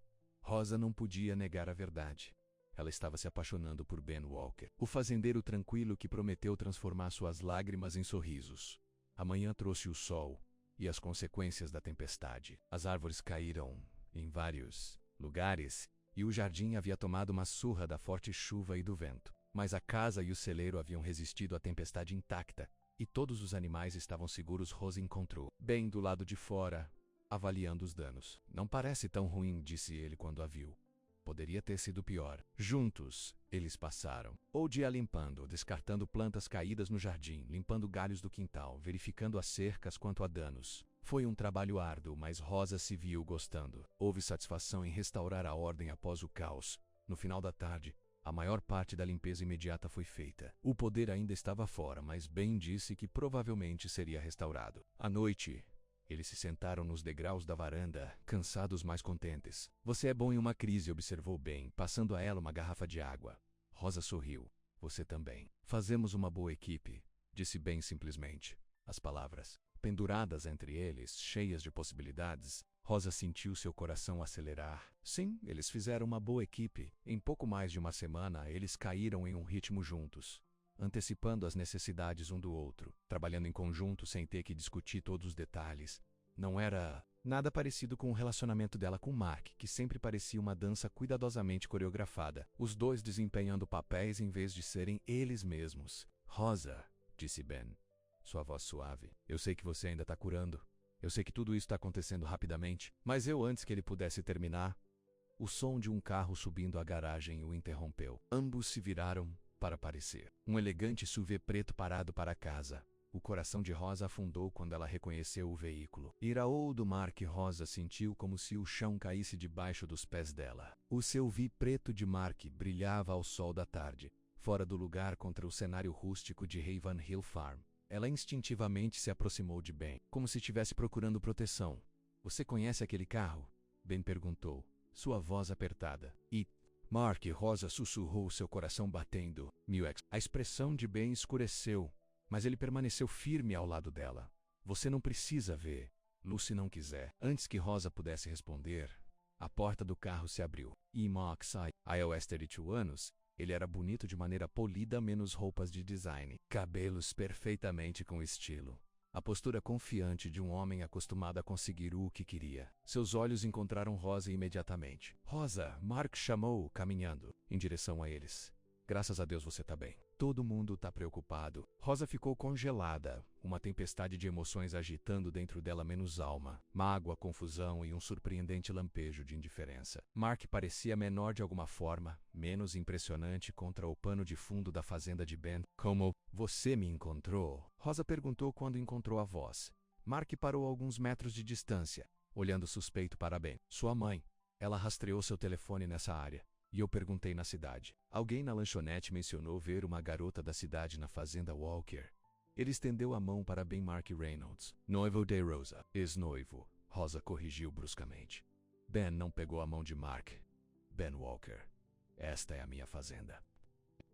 Rosa não podia negar a verdade. Ela estava se apaixonando por Ben Walker, o fazendeiro tranquilo que prometeu transformar suas lágrimas em sorrisos. A manhã trouxe o sol e as consequências da tempestade. As árvores caíram em vários lugares e o jardim havia tomado uma surra da forte chuva e do vento. Mas a casa e o celeiro haviam resistido à tempestade intacta e todos os animais estavam seguros. Rosa encontrou Ben do lado de fora, avaliando os danos. Não parece tão ruim, disse ele quando a viu. Poderia ter sido pior. Juntos, eles passaram o dia limpando, descartando plantas caídas no jardim, limpando galhos do quintal, verificando as cercas quanto a danos. Foi um trabalho árduo, mas Rosa se viu gostando. Houve satisfação em restaurar a ordem após o caos. No final da tarde, a maior parte da limpeza imediata foi feita. O poder ainda estava fora, mas Ben disse que provavelmente seria restaurado. À noite, eles se sentaram nos degraus da varanda, cansados mas contentes. Você é bom em uma crise, observou Ben, passando a ela uma garrafa de água. Rosa sorriu. Você também. Fazemos uma boa equipe, disse Ben simplesmente. As palavras, penduradas entre eles, cheias de possibilidades. Rosa sentiu seu coração acelerar. Sim, eles fizeram uma boa equipe. Em pouco mais de uma semana, eles caíram em um ritmo juntos, antecipando as necessidades um do outro, trabalhando em conjunto sem ter que discutir todos os detalhes. Não era nada parecido com o relacionamento dela com Mark, que sempre parecia uma dança cuidadosamente coreografada, os dois desempenhando papéis em vez de serem eles mesmos. Rosa, disse Ben, sua voz suave, eu sei que você ainda está curando. Eu sei que tudo isso está acontecendo rapidamente, mas antes que ele pudesse terminar, o som de um carro subindo a garagem o interrompeu. Ambos se viraram para aparecer. Um elegante SUV preto parado para casa. O coração de Rosa afundou quando ela reconheceu o veículo. Iraou do Mark. Rosa sentiu como se o chão caísse debaixo dos pés dela. O seu SUV preto de Mark brilhava ao sol da tarde, fora do lugar contra o cenário rústico de Ravenhill Farm. Ela instintivamente se aproximou de Ben, como se estivesse procurando proteção. Você conhece aquele carro? Ben perguntou, sua voz apertada. E Mark, Rosa sussurrou, seu coração batendo. A expressão de Ben escureceu, mas ele permaneceu firme ao lado dela. Você não precisa ver. Lucy não quiser. Antes que Rosa pudesse responder, a porta do carro se abriu. E Mark saiu. Aos 32 anos, ele era bonito de maneira polida, menos roupas de design. Cabelos perfeitamente com estilo. A postura confiante de um homem acostumado a conseguir o que queria. Seus olhos encontraram Rosa imediatamente. Rosa, Mark chamou, caminhando em direção a eles. Graças a Deus você tá bem. Todo mundo tá preocupado. Rosa ficou congelada, uma tempestade de emoções agitando dentro dela, menos alma, mágoa, confusão e um surpreendente lampejo de indiferença. Mark parecia menor de alguma forma, menos impressionante contra o pano de fundo da fazenda de Ben. Como você me encontrou? Rosa perguntou quando encontrou a voz. Mark parou a alguns metros de distância, olhando suspeito para Ben. Sua mãe. Ela rastreou seu telefone nessa área. E eu perguntei na cidade. Alguém na lanchonete mencionou ver uma garota da cidade na fazenda Walker. Ele estendeu a mão para Ben. Mark Reynolds, noivo de Rosa. Ex-noivo, Rosa corrigiu bruscamente. Ben não pegou a mão de Mark. Ben Walker. Esta é a minha fazenda.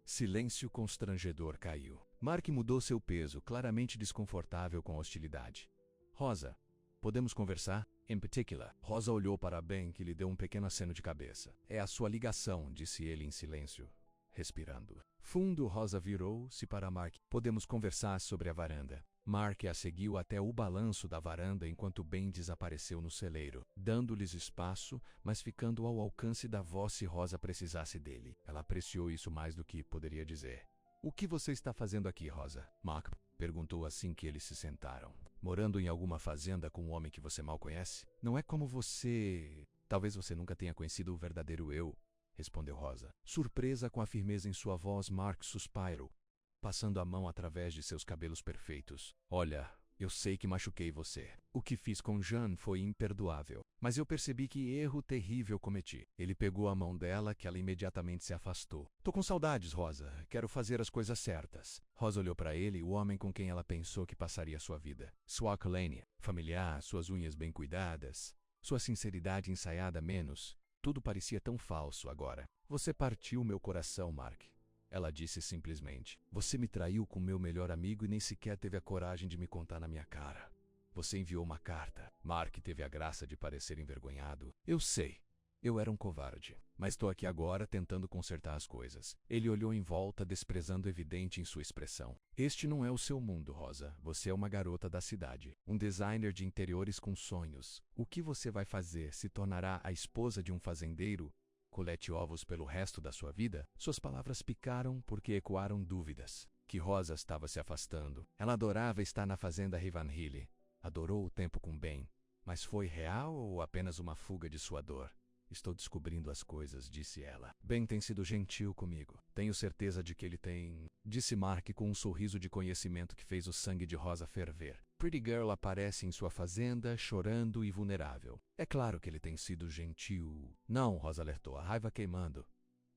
Silêncio constrangedor caiu. Mark mudou seu peso, claramente desconfortável com a hostilidade. Rosa, podemos conversar? In particular. Rosa olhou para Ben, que lhe deu um pequeno aceno de cabeça. É a sua ligação, disse ele em silêncio, respirando. Fundo, Rosa virou-se para Mark. Podemos conversar sobre a varanda. Mark a seguiu até o balanço da varanda enquanto Ben desapareceu no celeiro, dando-lhes espaço, mas ficando ao alcance da voz se Rosa precisasse dele. Ela apreciou isso mais do que poderia dizer. O que você está fazendo aqui, Rosa? Mark perguntou assim que eles se sentaram. Morando em alguma fazenda com um homem que você mal conhece? Não é como você... Talvez você nunca tenha conhecido o verdadeiro eu, respondeu Rosa. Surpresa com a firmeza em sua voz, Mark suspirou, passando a mão através de seus cabelos perfeitos. Olha, eu sei que machuquei você. O que fiz com Jean foi imperdoável. Mas eu percebi que erro terrível cometi. Ele pegou a mão dela, que ela imediatamente se afastou. Tô com saudades, Rosa. Quero fazer as coisas certas. Rosa olhou para ele, o homem com quem ela pensou que passaria sua vida. Sua acolênia, familiar, suas unhas bem cuidadas, sua sinceridade ensaiada menos. Tudo parecia tão falso agora. Você partiu meu coração, Mark. Ela disse simplesmente. Você me traiu com meu melhor amigo e nem sequer teve a coragem de me contar na minha cara. Você enviou uma carta. Mark teve a graça de parecer envergonhado. Eu sei. Eu era um covarde. Mas estou aqui agora tentando consertar as coisas. Ele olhou em volta, desprezando o evidente em sua expressão. Este não é o seu mundo, Rosa. Você é uma garota da cidade. Um designer de interiores com sonhos. O que você vai fazer? Se tornará a esposa de um fazendeiro? Colete ovos pelo resto da sua vida? Suas palavras picaram porque ecoaram dúvidas. Que Rosa estava se afastando. Ela adorava estar na fazenda Ravenhill. Adorou o tempo com Ben. Mas foi real ou apenas uma fuga de sua dor? Estou descobrindo as coisas, disse ela. Ben tem sido gentil comigo. Tenho certeza de que ele tem... Disse Mark com um sorriso de conhecimento que fez o sangue de Rosa ferver. Pretty Girl aparece em sua fazenda, chorando e vulnerável. É claro que ele tem sido gentil. Não, Rosa alertou, a raiva queimando.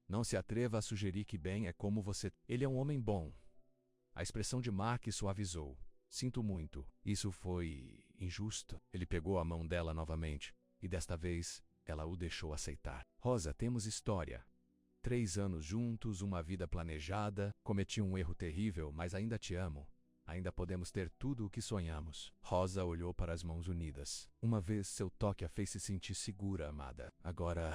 Não se atreva a sugerir que Ben é como você... Ele é um homem bom. A expressão de Mark suavizou. Sinto muito. Isso foi... injusto. Ele pegou a mão dela novamente. E desta vez... ela o deixou aceitar. Rosa, temos história. 3 anos juntos, uma vida planejada. Cometi um erro terrível, mas ainda te amo. Ainda podemos ter tudo o que sonhamos. Rosa olhou para as mãos unidas. Uma vez seu toque a fez se sentir segura, amada. Agora,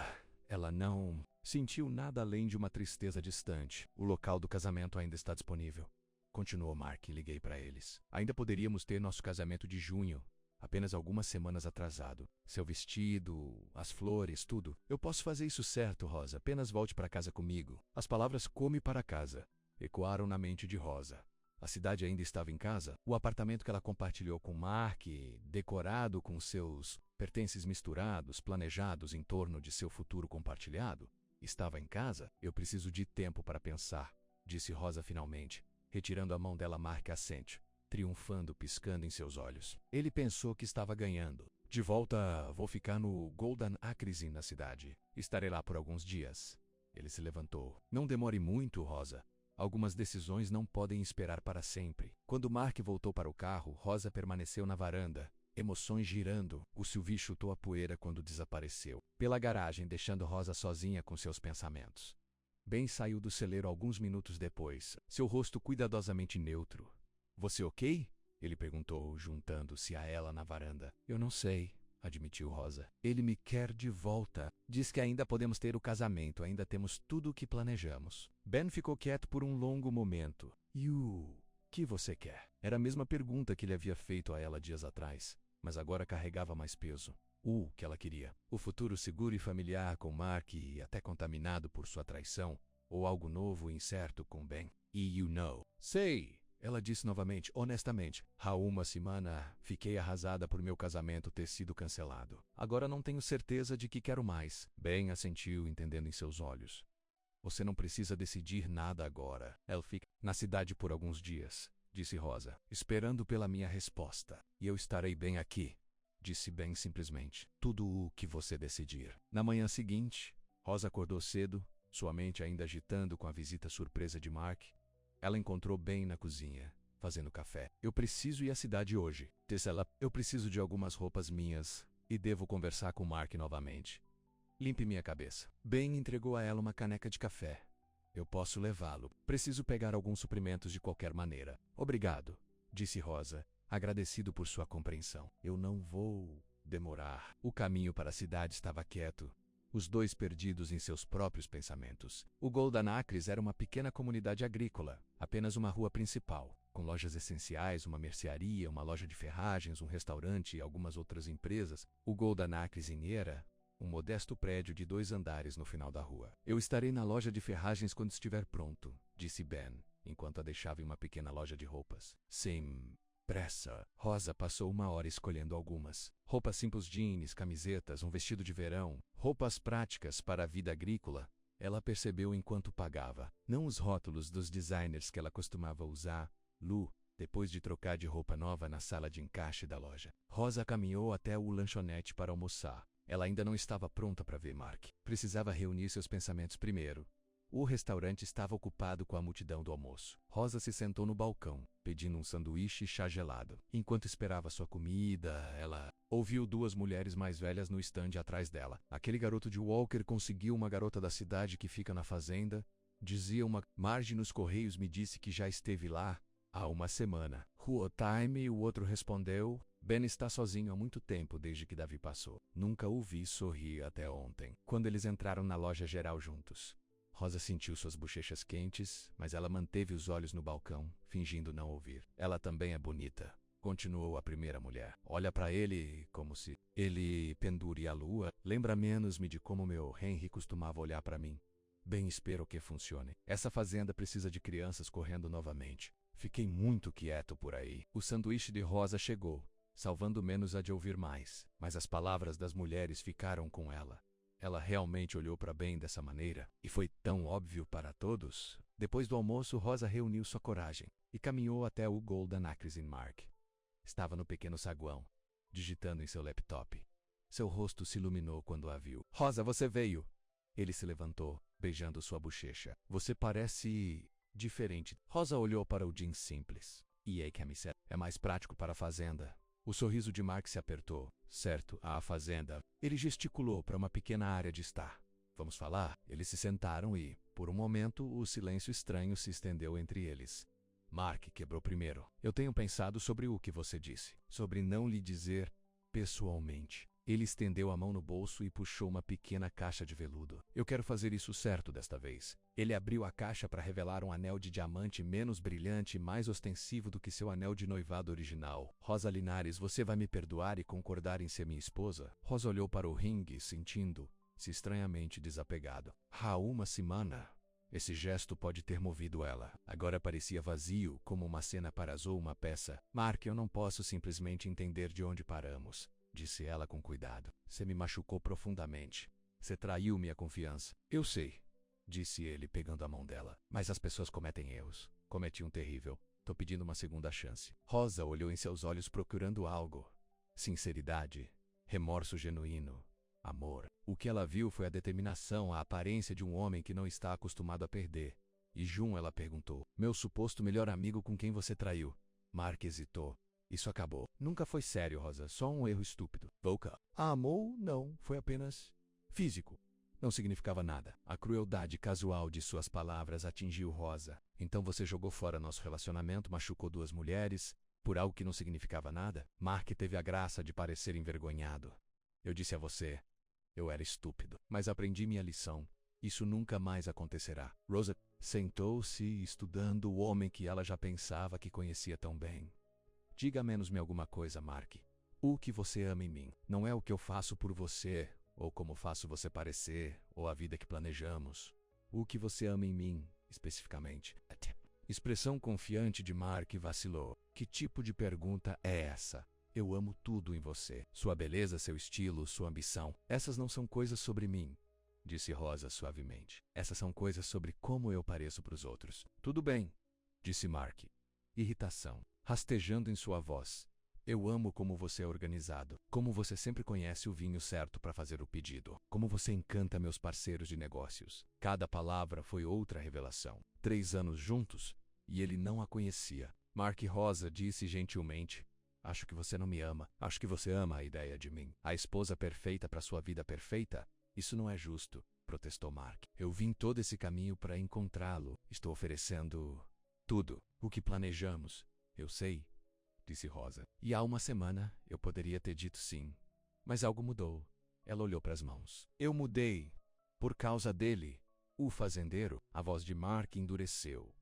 ela não sentiu nada além de uma tristeza distante. O local do casamento ainda está disponível. Continuou Mark, liguei para eles. Ainda poderíamos ter nosso casamento de junho. Apenas algumas semanas atrasado. Seu vestido, as flores, tudo. Eu posso fazer isso certo, Rosa. Apenas volte para casa comigo. As palavras "come para casa" ecoaram na mente de Rosa. A cidade ainda estava em casa. O apartamento que ela compartilhou com Mark, decorado com seus pertences misturados, planejados em torno de seu futuro compartilhado, estava em casa. Eu preciso de tempo para pensar, disse Rosa finalmente, retirando a mão dela. Mark assente, triunfando, piscando em seus olhos. Ele pensou que estava ganhando. De volta, vou ficar no Golden Acres Inn na cidade. Estarei lá por alguns dias. Ele se levantou. Não demore muito, Rosa. Algumas decisões não podem esperar para sempre. Quando Mark voltou para o carro, Rosa permaneceu na varanda, emoções girando. O Sylvie chutou a poeira quando desapareceu pela garagem, deixando Rosa sozinha com seus pensamentos. Ben saiu do celeiro alguns minutos depois, seu rosto cuidadosamente neutro. Você ok? Ele perguntou, juntando-se a ela na varanda. Eu não sei, admitiu Rosa. Ele me quer de volta. Diz que ainda podemos ter o casamento, ainda temos tudo o que planejamos. Ben ficou quieto por um longo momento. E o que você quer? Era a mesma pergunta que ele havia feito a ela dias atrás, mas agora carregava mais peso. O que ela queria. O futuro seguro e familiar com Mark, e até contaminado por sua traição, ou algo novo e incerto com Ben. E sei. Ela disse novamente, honestamente. Há uma semana, fiquei arrasada por meu casamento ter sido cancelado. Agora não tenho certeza de que quero mais. Ben assentiu, entendendo em seus olhos. Você não precisa decidir nada agora. Ela fica na cidade por alguns dias, disse Rosa, esperando pela minha resposta. E eu estarei bem aqui, disse Ben simplesmente. Tudo o que você decidir. Na manhã seguinte, Rosa acordou cedo, sua mente ainda agitando com a visita surpresa de Mark. Ela encontrou Ben na cozinha, fazendo café. Eu preciso ir à cidade hoje, disse ela. Eu preciso de algumas roupas minhas e devo conversar com Mark novamente. Limpe minha cabeça. Ben entregou a ela uma caneca de café. Eu posso levá-lo. Preciso pegar alguns suprimentos de qualquer maneira. Obrigado, disse Rosa, agradecido por sua compreensão. Eu não vou demorar. O caminho para a cidade estava quieto, os dois perdidos em seus próprios pensamentos. O Golden Acres era uma pequena comunidade agrícola, apenas uma rua principal, com lojas essenciais, uma mercearia, uma loja de ferragens, um restaurante e algumas outras empresas. O Golden Acres era um modesto prédio de 2 andares no final da rua. Eu estarei na loja de ferragens quando estiver pronto, disse Ben, enquanto a deixava em uma pequena loja de roupas. Sem pressa. Rosa passou 1 hora escolhendo algumas. Roupas simples, jeans, camisetas, um vestido de verão, roupas práticas para a vida agrícola. Ela percebeu enquanto pagava. Não os rótulos dos designers que ela costumava usar. Lu, depois de trocar de roupa nova na sala de encaixe da loja. Rosa caminhou até o lanchonete para almoçar. Ela ainda não estava pronta para ver Mark. Precisava reunir seus pensamentos primeiro. O restaurante estava ocupado com a multidão do almoço. Rosa se sentou no balcão, pedindo um sanduíche e chá gelado. Enquanto esperava sua comida, ela ouviu 2 mulheres mais velhas no estande atrás dela. Aquele garoto de Walker conseguiu uma garota da cidade que fica na fazenda, dizia uma. Marge nos correios me disse que já esteve lá há 1 semana. Who time? O outro respondeu. Ben está sozinho há muito tempo desde que Davi passou. Nunca o vi sorrir até ontem. Quando eles entraram na loja geral juntos, Rosa sentiu suas bochechas quentes, mas ela manteve os olhos no balcão, fingindo não ouvir. Ela também é bonita, continuou a primeira mulher. Olha para ele como se ele pendure a lua. Lembra menos-me de como meu Henry costumava olhar para mim. Bem, espero que funcione. Essa fazenda precisa de crianças correndo novamente. Fiquei muito quieto por aí. O sanduíche de Rosa chegou, salvando menos a de ouvir mais. Mas as palavras das mulheres ficaram com ela. Ela realmente olhou para Ben dessa maneira, e foi tão óbvio para todos. Depois do almoço, Rosa reuniu sua coragem e caminhou até o Golden Acres Mark. Estava no pequeno saguão, digitando em seu laptop. Seu rosto se iluminou quando a viu. Rosa, você veio! Ele se levantou, beijando sua bochecha. Você parece diferente. Rosa olhou para o jeans simples. E a camiseta é mais prático para a fazenda. O sorriso de Mark se apertou. Certo, a fazenda. Ele gesticulou para uma pequena área de estar. Vamos falar? Eles se sentaram e, por um momento, o silêncio estranho se estendeu entre eles. Mark quebrou primeiro. Eu tenho pensado sobre o que você disse. Sobre não lhe dizer pessoalmente. Ele estendeu a mão no bolso e puxou uma pequena caixa de veludo. Eu quero fazer isso certo desta vez. Ele abriu a caixa para revelar um anel de diamante menos brilhante e mais ostensivo do que seu anel de noivado original. Rosa Linares, você vai me perdoar e concordar em ser minha esposa? Rosa olhou para o ringue, sentindo-se estranhamente desapegado. Há 1 semana. Esse gesto pode ter movido ela. Agora parecia vazio, como uma cena parasou uma peça. Mark, eu não posso simplesmente entender de onde paramos, disse ela com cuidado. Você me machucou profundamente. Você traiu minha confiança. Eu sei, disse ele, pegando a mão dela. Mas as pessoas cometem erros. Cometi um terrível. Tô pedindo uma segunda chance. Rosa olhou em seus olhos procurando algo. Sinceridade, remorso genuíno, amor. O que ela viu foi a determinação, a aparência de um homem que não está acostumado a perder. E Jun, ela perguntou. Meu suposto melhor amigo com quem você traiu? Mark hesitou. Isso acabou. Nunca foi sério, Rosa. Só um erro estúpido. Volca. A amou? Não. Foi apenas físico. Não significava nada. A crueldade casual de suas palavras atingiu Rosa. Então você jogou fora nosso relacionamento, machucou 2 mulheres, por algo que não significava nada? Mark teve a graça de parecer envergonhado. Eu disse a você. Eu era estúpido. Mas aprendi minha lição. Isso nunca mais acontecerá. Rosa sentou-se, estudando o homem que ela já pensava que conhecia tão bem. Diga menos-me alguma coisa, Mark. O que você ama em mim não é o que eu faço por você, ou como faço você parecer, ou a vida que planejamos. O que você ama em mim, especificamente. Expressão confiante de Mark vacilou. Que tipo de pergunta é essa? Eu amo tudo em você. Sua beleza, seu estilo, sua ambição. Essas não são coisas sobre mim, disse Rosa suavemente. Essas são coisas sobre como eu pareço para os outros. Tudo bem, disse Mark. Irritação rastejando em sua voz. Eu amo como você é organizado, como você sempre conhece o vinho certo para fazer o pedido, como você encanta meus parceiros de negócios. Cada palavra foi outra revelação. 3 anos juntos, e ele não a conhecia. Mark Rosa disse gentilmente. Acho que você não me ama. Acho que você ama a ideia de mim. A esposa perfeita para sua vida perfeita? Isso não é justo, protestou Mark. Eu vim todo esse caminho para encontrá-lo. Estou oferecendo tudo o que planejamos. Eu sei, disse Rosa. E há uma semana eu poderia ter dito sim. Mas algo mudou. Ela olhou para as mãos. Eu mudei. Por causa dele. O fazendeiro. A voz de Mark endureceu.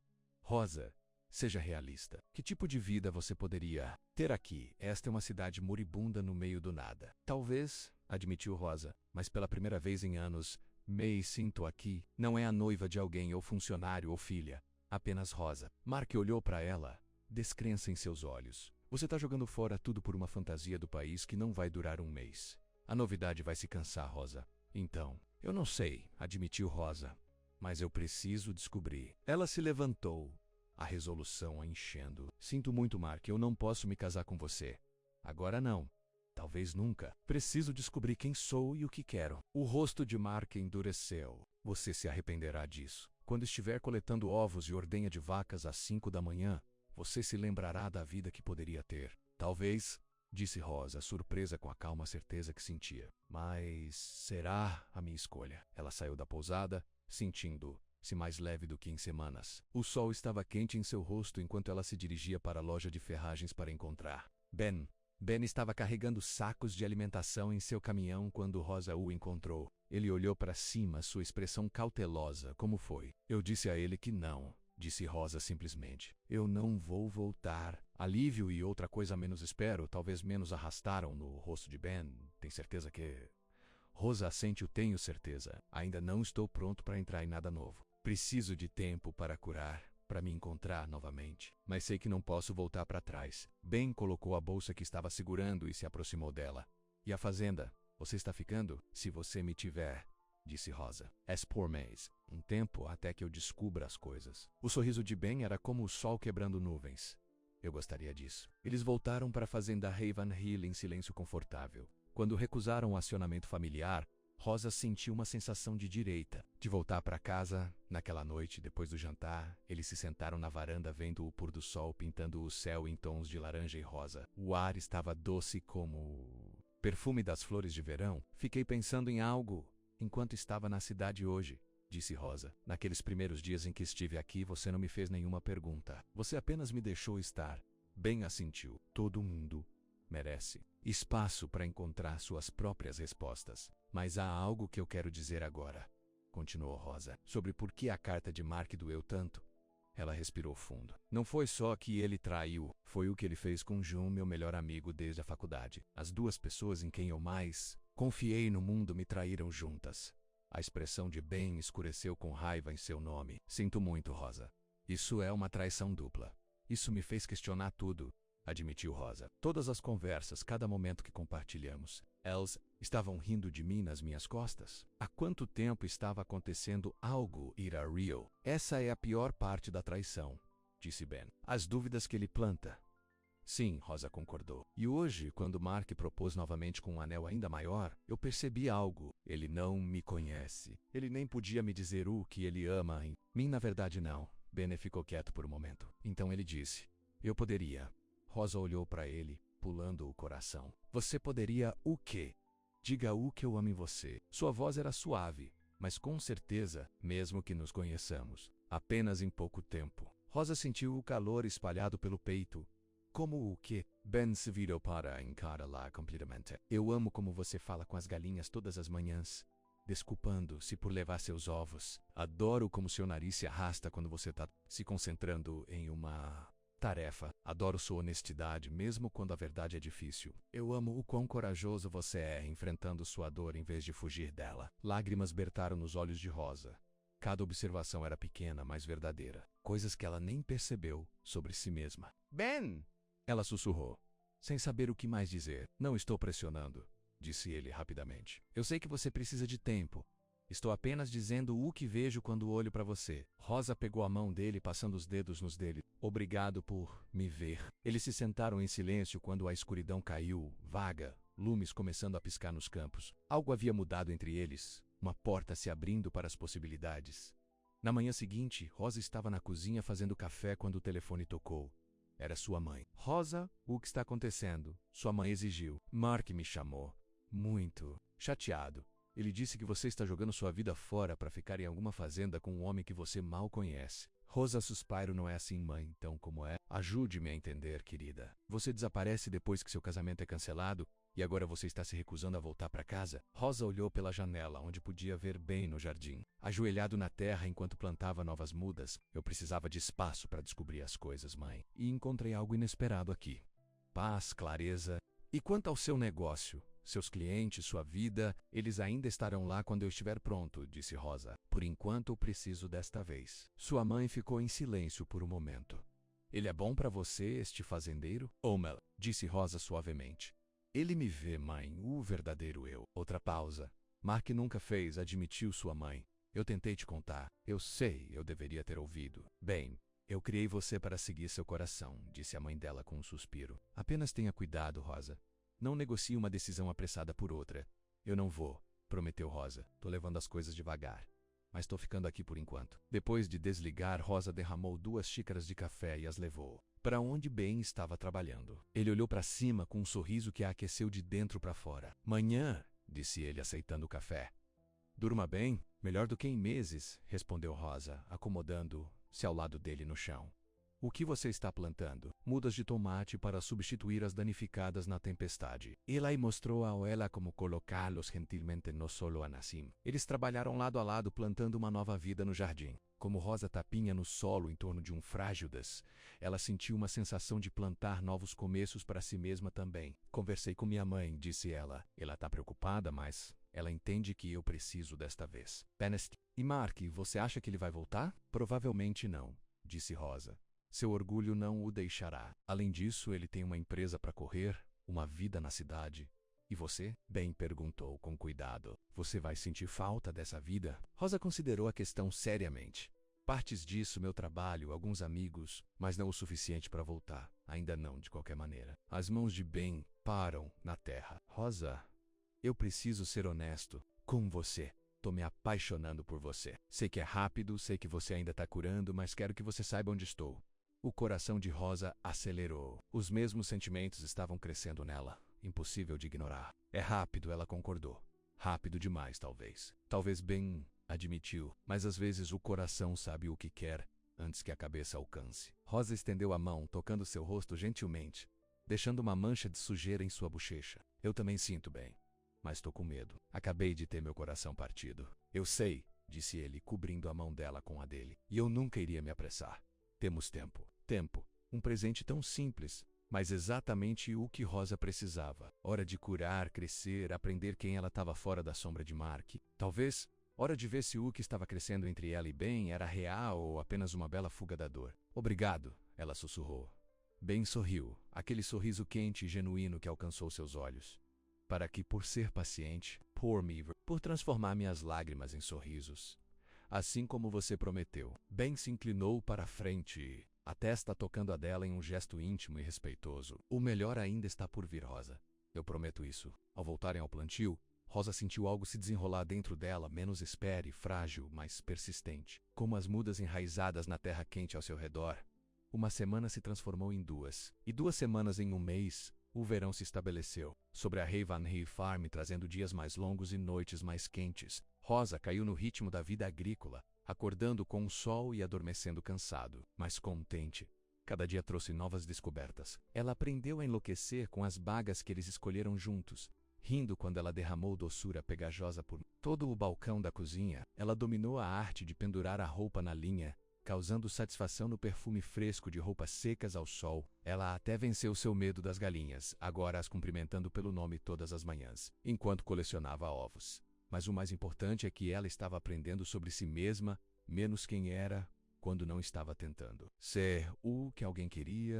Rosa, seja realista. Que tipo de vida você poderia ter aqui? Esta é uma cidade moribunda no meio do nada. Talvez, admitiu Rosa, mas pela primeira vez em anos, me sinto aqui. Não é a noiva de alguém ou funcionário ou filha. Apenas Rosa. Mark olhou para ela, descrença em seus olhos. Você está jogando fora tudo por uma fantasia do país que não vai durar um mês. A novidade vai se cansar, Rosa. Então, eu não sei, admitiu Rosa. Mas eu preciso descobrir. Ela se levantou, a resolução a enchendo. Sinto muito, Mark, eu não posso me casar com você. Agora não. Talvez nunca. Preciso descobrir quem sou e o que quero. O rosto de Mark endureceu. Você se arrependerá disso. Quando estiver coletando ovos e ordenha de vacas às 5 da manhã, você se lembrará da vida que poderia ter. Talvez, disse Rosa, surpresa com a calma certeza que sentia. Mas será a minha escolha. Ela saiu da pousada, sentindo-se mais leve do que em semanas. O sol estava quente em seu rosto enquanto ela se dirigia para a loja de ferragens para encontrar Ben. Ben estava carregando sacos de alimentação em seu caminhão quando Rosa o encontrou. Ele olhou para cima, sua expressão cautelosa. Como foi? Eu disse a ele que não, disse Rosa simplesmente. Eu não vou voltar. Alívio e outra coisa menos espero, talvez menos arrastaram no rosto de Ben. Tem certeza que... Rosa assente, tenho certeza. Ainda não estou pronto para entrar em nada novo. Preciso de tempo para curar, para me encontrar novamente. Mas sei que não posso voltar para trás. Ben colocou a bolsa que estava segurando e se aproximou dela. E a fazenda? Você está ficando? Se você me tiver, disse Rosa. És por mês. Um tempo até que eu descubra as coisas. O sorriso de Ben era como o sol quebrando nuvens. Eu gostaria disso. Eles voltaram para a fazenda Ravenhill em silêncio confortável. Quando recusaram o acionamento familiar, Rosa sentiu uma sensação de direita. De voltar para casa, naquela noite, depois do jantar, eles se sentaram na varanda vendo o pôr do sol pintando o céu em tons de laranja e rosa. O ar estava doce como o perfume das flores de verão. Fiquei pensando em algo enquanto estava na cidade hoje, disse Rosa. Naqueles primeiros dias em que estive aqui, você não me fez nenhuma pergunta. Você apenas me deixou estar. Ben assentiu. Todo mundo merece espaço para encontrar suas próprias respostas. Mas há algo que eu quero dizer agora, continuou Rosa, sobre por que a carta de Mark doeu tanto. Ela respirou fundo. Não foi só que ele traiu, foi o que ele fez com Jun, meu melhor amigo desde a faculdade. As duas pessoas em quem eu mais confiei no mundo me traíram juntas. A expressão de Ben escureceu com raiva em seu nome. Sinto muito, Rosa. Isso é uma traição dupla. Isso me fez questionar tudo, admitiu Rosa. Todas as conversas, cada momento que compartilhamos. Eles estavam rindo de mim nas minhas costas. Há quanto tempo estava acontecendo algo ira real? Essa é a pior parte da traição, disse Ben. As dúvidas que ele planta. Sim, Rosa concordou. E hoje, quando Mark propôs novamente com um anel ainda maior, eu percebi algo. Ele não me conhece. Ele nem podia me dizer o que ele ama em mim. Na verdade, não. Ben ficou quieto por um momento. Então ele disse: eu poderia. Rosa olhou para ele, pulando o coração. Você poderia o quê? Diga o que eu amo em você. Sua voz era suave, mas com certeza, mesmo que nos conheçamos, apenas em pouco tempo. Rosa sentiu o calor espalhado pelo peito. Como o quê? Ben se virou para encará-la completamente. Eu amo como você fala com as galinhas todas as manhãs, desculpando-se por levar seus ovos. Adoro como seu nariz se arrasta quando você está se concentrando em uma tarefa. Adoro sua honestidade, mesmo quando a verdade é difícil. Eu amo o quão corajoso você é enfrentando sua dor em vez de fugir dela. Lágrimas bertaram nos olhos de Rosa. Cada observação era pequena, mas verdadeira. Coisas que ela nem percebeu sobre si mesma. Ben! Ela sussurrou, sem saber o que mais dizer. Não estou pressionando, disse ele rapidamente. Eu sei que você precisa de tempo. Estou apenas dizendo o que vejo quando olho para você. Rosa pegou a mão dele, passando os dedos nos dele. Obrigado por me ver. Eles se sentaram em silêncio quando a escuridão caiu, vaga, lumes começando a piscar nos campos. Algo havia mudado entre eles, uma porta se abrindo para as possibilidades. Na manhã seguinte, Rosa estava na cozinha fazendo café quando o telefone tocou. Era sua mãe. Rosa, o que está acontecendo? Sua mãe exigiu. Mark me chamou. Muito chateado. Ele disse que você está jogando sua vida fora para ficar em alguma fazenda com um homem que você mal conhece. Rosa suspiro. Não é assim, mãe, então como é? Ajude-me a entender, querida. Você desaparece depois que seu casamento é cancelado e agora você está se recusando a voltar para casa? Rosa olhou pela janela, onde podia ver bem no jardim. Ajoelhado na terra enquanto plantava novas mudas, eu precisava de espaço para descobrir as coisas, mãe. E encontrei algo inesperado aqui. Paz, clareza. E quanto ao seu negócio? Seus clientes, sua vida, eles ainda estarão lá quando eu estiver pronto, disse Rosa. Por enquanto eu preciso desta vez. Sua mãe ficou em silêncio por um momento. Ele é bom para você, este fazendeiro? Omel, disse Rosa suavemente. Ele me vê, mãe, o verdadeiro eu. Outra pausa. Mark nunca fez, admitiu sua mãe. Eu tentei te contar. Eu sei, eu deveria ter ouvido. Bem, eu criei você para seguir seu coração, disse a mãe dela com um suspiro. Apenas tenha cuidado, Rosa. Não negocie uma decisão apressada por outra. Eu não vou, prometeu Rosa. Tô levando as coisas devagar. Mas tô ficando aqui por enquanto. Depois de desligar, Rosa derramou 2 xícaras de café e as levou para onde Ben estava trabalhando. Ele olhou para cima com um sorriso que a aqueceu de dentro para fora. Manhã, disse ele aceitando o café. Durma bem, melhor do que em meses, respondeu Rosa, acomodando-se ao lado dele no chão. O que você está plantando? Mudas de tomate para substituir as danificadas na tempestade. Eli mostrou a ela como colocá-los gentilmente no solo a Nassim. Eles trabalharam lado a lado plantando uma nova vida no jardim. Como Rosa tapinha no solo em torno de um frágidas, ela sentiu uma sensação de plantar novos começos para si mesma também. Conversei com minha mãe, disse ela. Ela está preocupada, mas ela entende que eu preciso desta vez. Penest. E Mark, você acha que ele vai voltar? Provavelmente não, disse Rosa. Seu orgulho não o deixará. Além disso, ele tem uma empresa para correr, uma vida na cidade. E você? Ben perguntou com cuidado. Você vai sentir falta dessa vida? Rosa considerou a questão seriamente. Partes disso, meu trabalho, alguns amigos, mas não o suficiente para voltar. Ainda não, de qualquer maneira. As mãos de Ben param na terra. Rosa, eu preciso ser honesto com você. Tô me apaixonando por você. Sei que é rápido, sei que você ainda tá curando, mas quero que você saiba onde estou. O coração de Rosa acelerou. Os mesmos sentimentos estavam crescendo nela. Impossível de ignorar. É rápido, ela concordou. Rápido demais, talvez. Talvez Ben admitiu, mas às vezes o coração sabe o que quer antes que a cabeça alcance. Rosa estendeu a mão, tocando seu rosto gentilmente, deixando uma mancha de sujeira em sua bochecha. Eu também sinto bem, mas tô com medo. Acabei de ter meu coração partido. Eu sei, disse ele, cobrindo a mão dela com a dele. E eu nunca iria me apressar. Temos tempo. Tempo. Um presente tão simples, mas exatamente o que Rosa precisava. Hora de curar, crescer, aprender quem ela estava fora da sombra de Mark. Talvez, hora de ver se o que estava crescendo entre ela e Ben era real ou apenas uma bela fuga da dor. Obrigado, ela sussurrou. Ben sorriu, aquele sorriso quente e genuíno que alcançou seus olhos. Para que, por ser paciente, por transformar minhas lágrimas em sorrisos. Assim como você prometeu. Ben se inclinou para a frente, a testa tocando a dela em um gesto íntimo e respeitoso. O melhor ainda está por vir, Rosa. Eu prometo isso. Ao voltarem ao plantio, Rosa sentiu algo se desenrolar dentro dela, menos espere, frágil, mas persistente. Como as mudas enraizadas na terra quente ao seu redor. Uma semana se transformou em 2, e 2 semanas em um mês. O verão se estabeleceu sobre a Havenhill Farm, trazendo dias mais longos e noites mais quentes. Rosa caiu no ritmo da vida agrícola, acordando com o sol e adormecendo cansado, mas contente. Cada dia trouxe novas descobertas. Ela aprendeu a enlouquecer com as bagas que eles escolheram juntos, rindo quando ela derramou doçura pegajosa por todo o balcão da cozinha. Ela dominou a arte de pendurar a roupa na linha, causando satisfação no perfume fresco de roupas secas ao sol. Ela até venceu seu medo das galinhas, agora as cumprimentando pelo nome todas as manhãs, enquanto colecionava ovos. Mas o mais importante é que ela estava aprendendo sobre si mesma, menos quem era, quando não estava tentando ser o que alguém queria.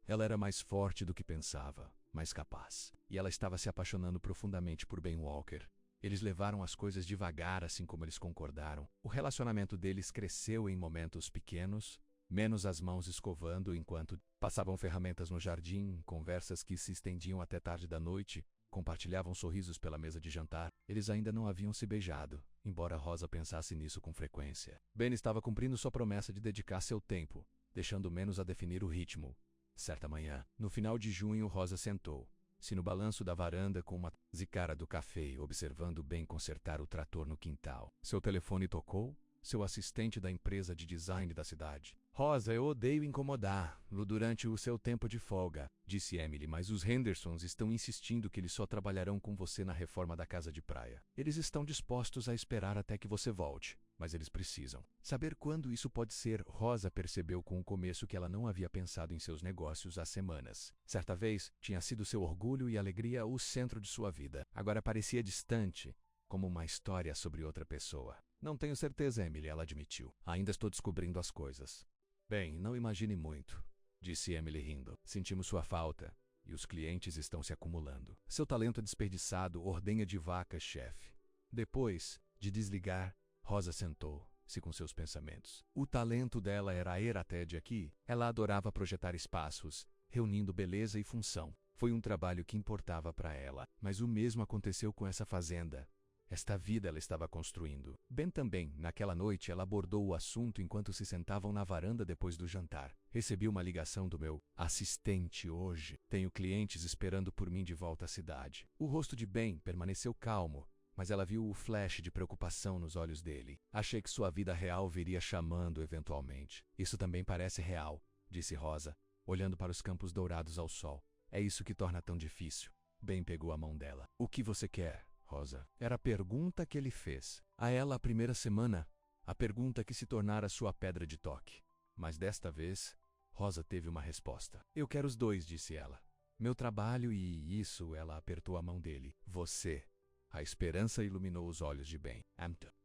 Ela era mais forte do que pensava, mais capaz. E ela estava se apaixonando profundamente por Ben Walker. Eles levaram as coisas devagar, assim como eles concordaram. O relacionamento deles cresceu em momentos pequenos, menos as mãos escovando enquanto passavam ferramentas no jardim, conversas que se estendiam até tarde da noite, compartilhavam sorrisos pela mesa de jantar. Eles ainda não haviam se beijado, embora Rosa pensasse nisso com frequência. Ben estava cumprindo sua promessa de dedicar seu tempo, deixando menos a definir o ritmo. Certa manhã, no final de junho, Rosa sentou, se no balanço da varanda com uma zicara do café, observando Ben consertar o trator no quintal. Seu telefone tocou, seu assistente da empresa de design da cidade. Rosa, eu odeio incomodá-lo durante o seu tempo de folga, disse Emily, mas os Hendersons estão insistindo que eles só trabalharão com você na reforma da casa de praia. Eles estão dispostos a esperar até que você volte, mas eles precisam saber quando isso pode ser. Rosa percebeu com o começo que ela não havia pensado em seus negócios há semanas. Certa vez, tinha sido seu orgulho e alegria o centro de sua vida. Agora parecia distante, como uma história sobre outra pessoa. Não tenho certeza, Emily, ela admitiu. Ainda estou descobrindo as coisas. Bem, não imagine muito, disse Emily rindo. Sentimos sua falta, e os clientes estão se acumulando. Seu talento é desperdiçado, ordenha de vaca, chefe. Depois de desligar, Rosa sentou-se com seus pensamentos. O talento dela era ir até de aqui. Ela adorava projetar espaços, reunindo beleza e função. Foi um trabalho que importava para ela, mas o mesmo aconteceu com essa fazenda. Esta vida ela estava construindo. Ben também, naquela noite, ela abordou o assunto enquanto se sentavam na varanda depois do jantar. Recebi uma ligação do meu assistente hoje. Tenho clientes esperando por mim de volta à cidade. O rosto de Ben permaneceu calmo, mas ela viu o flash de preocupação nos olhos dele. Achei que sua vida real viria chamando eventualmente. Isso também parece real, disse Rosa, olhando para os campos dourados ao sol. É isso que torna tão difícil. Ben pegou a mão dela. O que você quer, Rosa? Era a pergunta que ele fez. A ela a primeira semana, a pergunta que se tornara sua pedra de toque. Mas desta vez, Rosa teve uma resposta. Eu quero os dois, disse ela. Meu trabalho e isso, ela apertou a mão dele. Você. A esperança iluminou os olhos de Ben.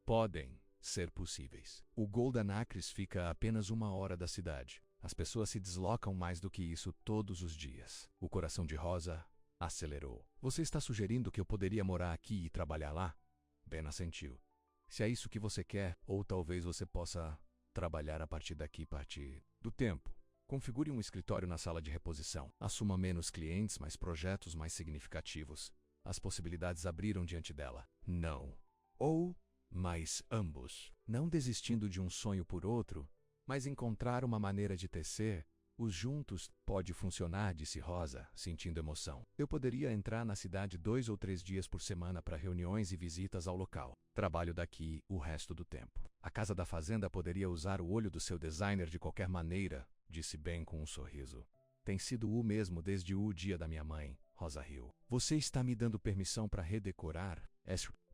Podem ser possíveis. O Golden Acres fica a apenas 1 hora da cidade. As pessoas se deslocam mais do que isso todos os dias. O coração de Rosa acelerou. Você está sugerindo que eu poderia morar aqui e trabalhar lá? Ben assentiu. Se é isso que você quer, ou talvez você possa trabalhar a partir daqui, partir do tempo. Configure um escritório na sala de reposição. Assuma menos clientes, mais projetos mais significativos. As possibilidades abriram diante dela. Não. Ou, mas ambos. Não desistindo de um sonho por outro, mas encontrar uma maneira de tecer. Os juntos pode funcionar, disse Rosa, sentindo emoção. Eu poderia entrar na cidade 2 ou 3 dias por semana para reuniões e visitas ao local. Trabalho daqui o resto do tempo. A casa da fazenda poderia usar o olho do seu designer de qualquer maneira, disse Ben com um sorriso. Tem sido o mesmo desde o dia da minha mãe, Rosa riu. Você está me dando permissão para redecorar?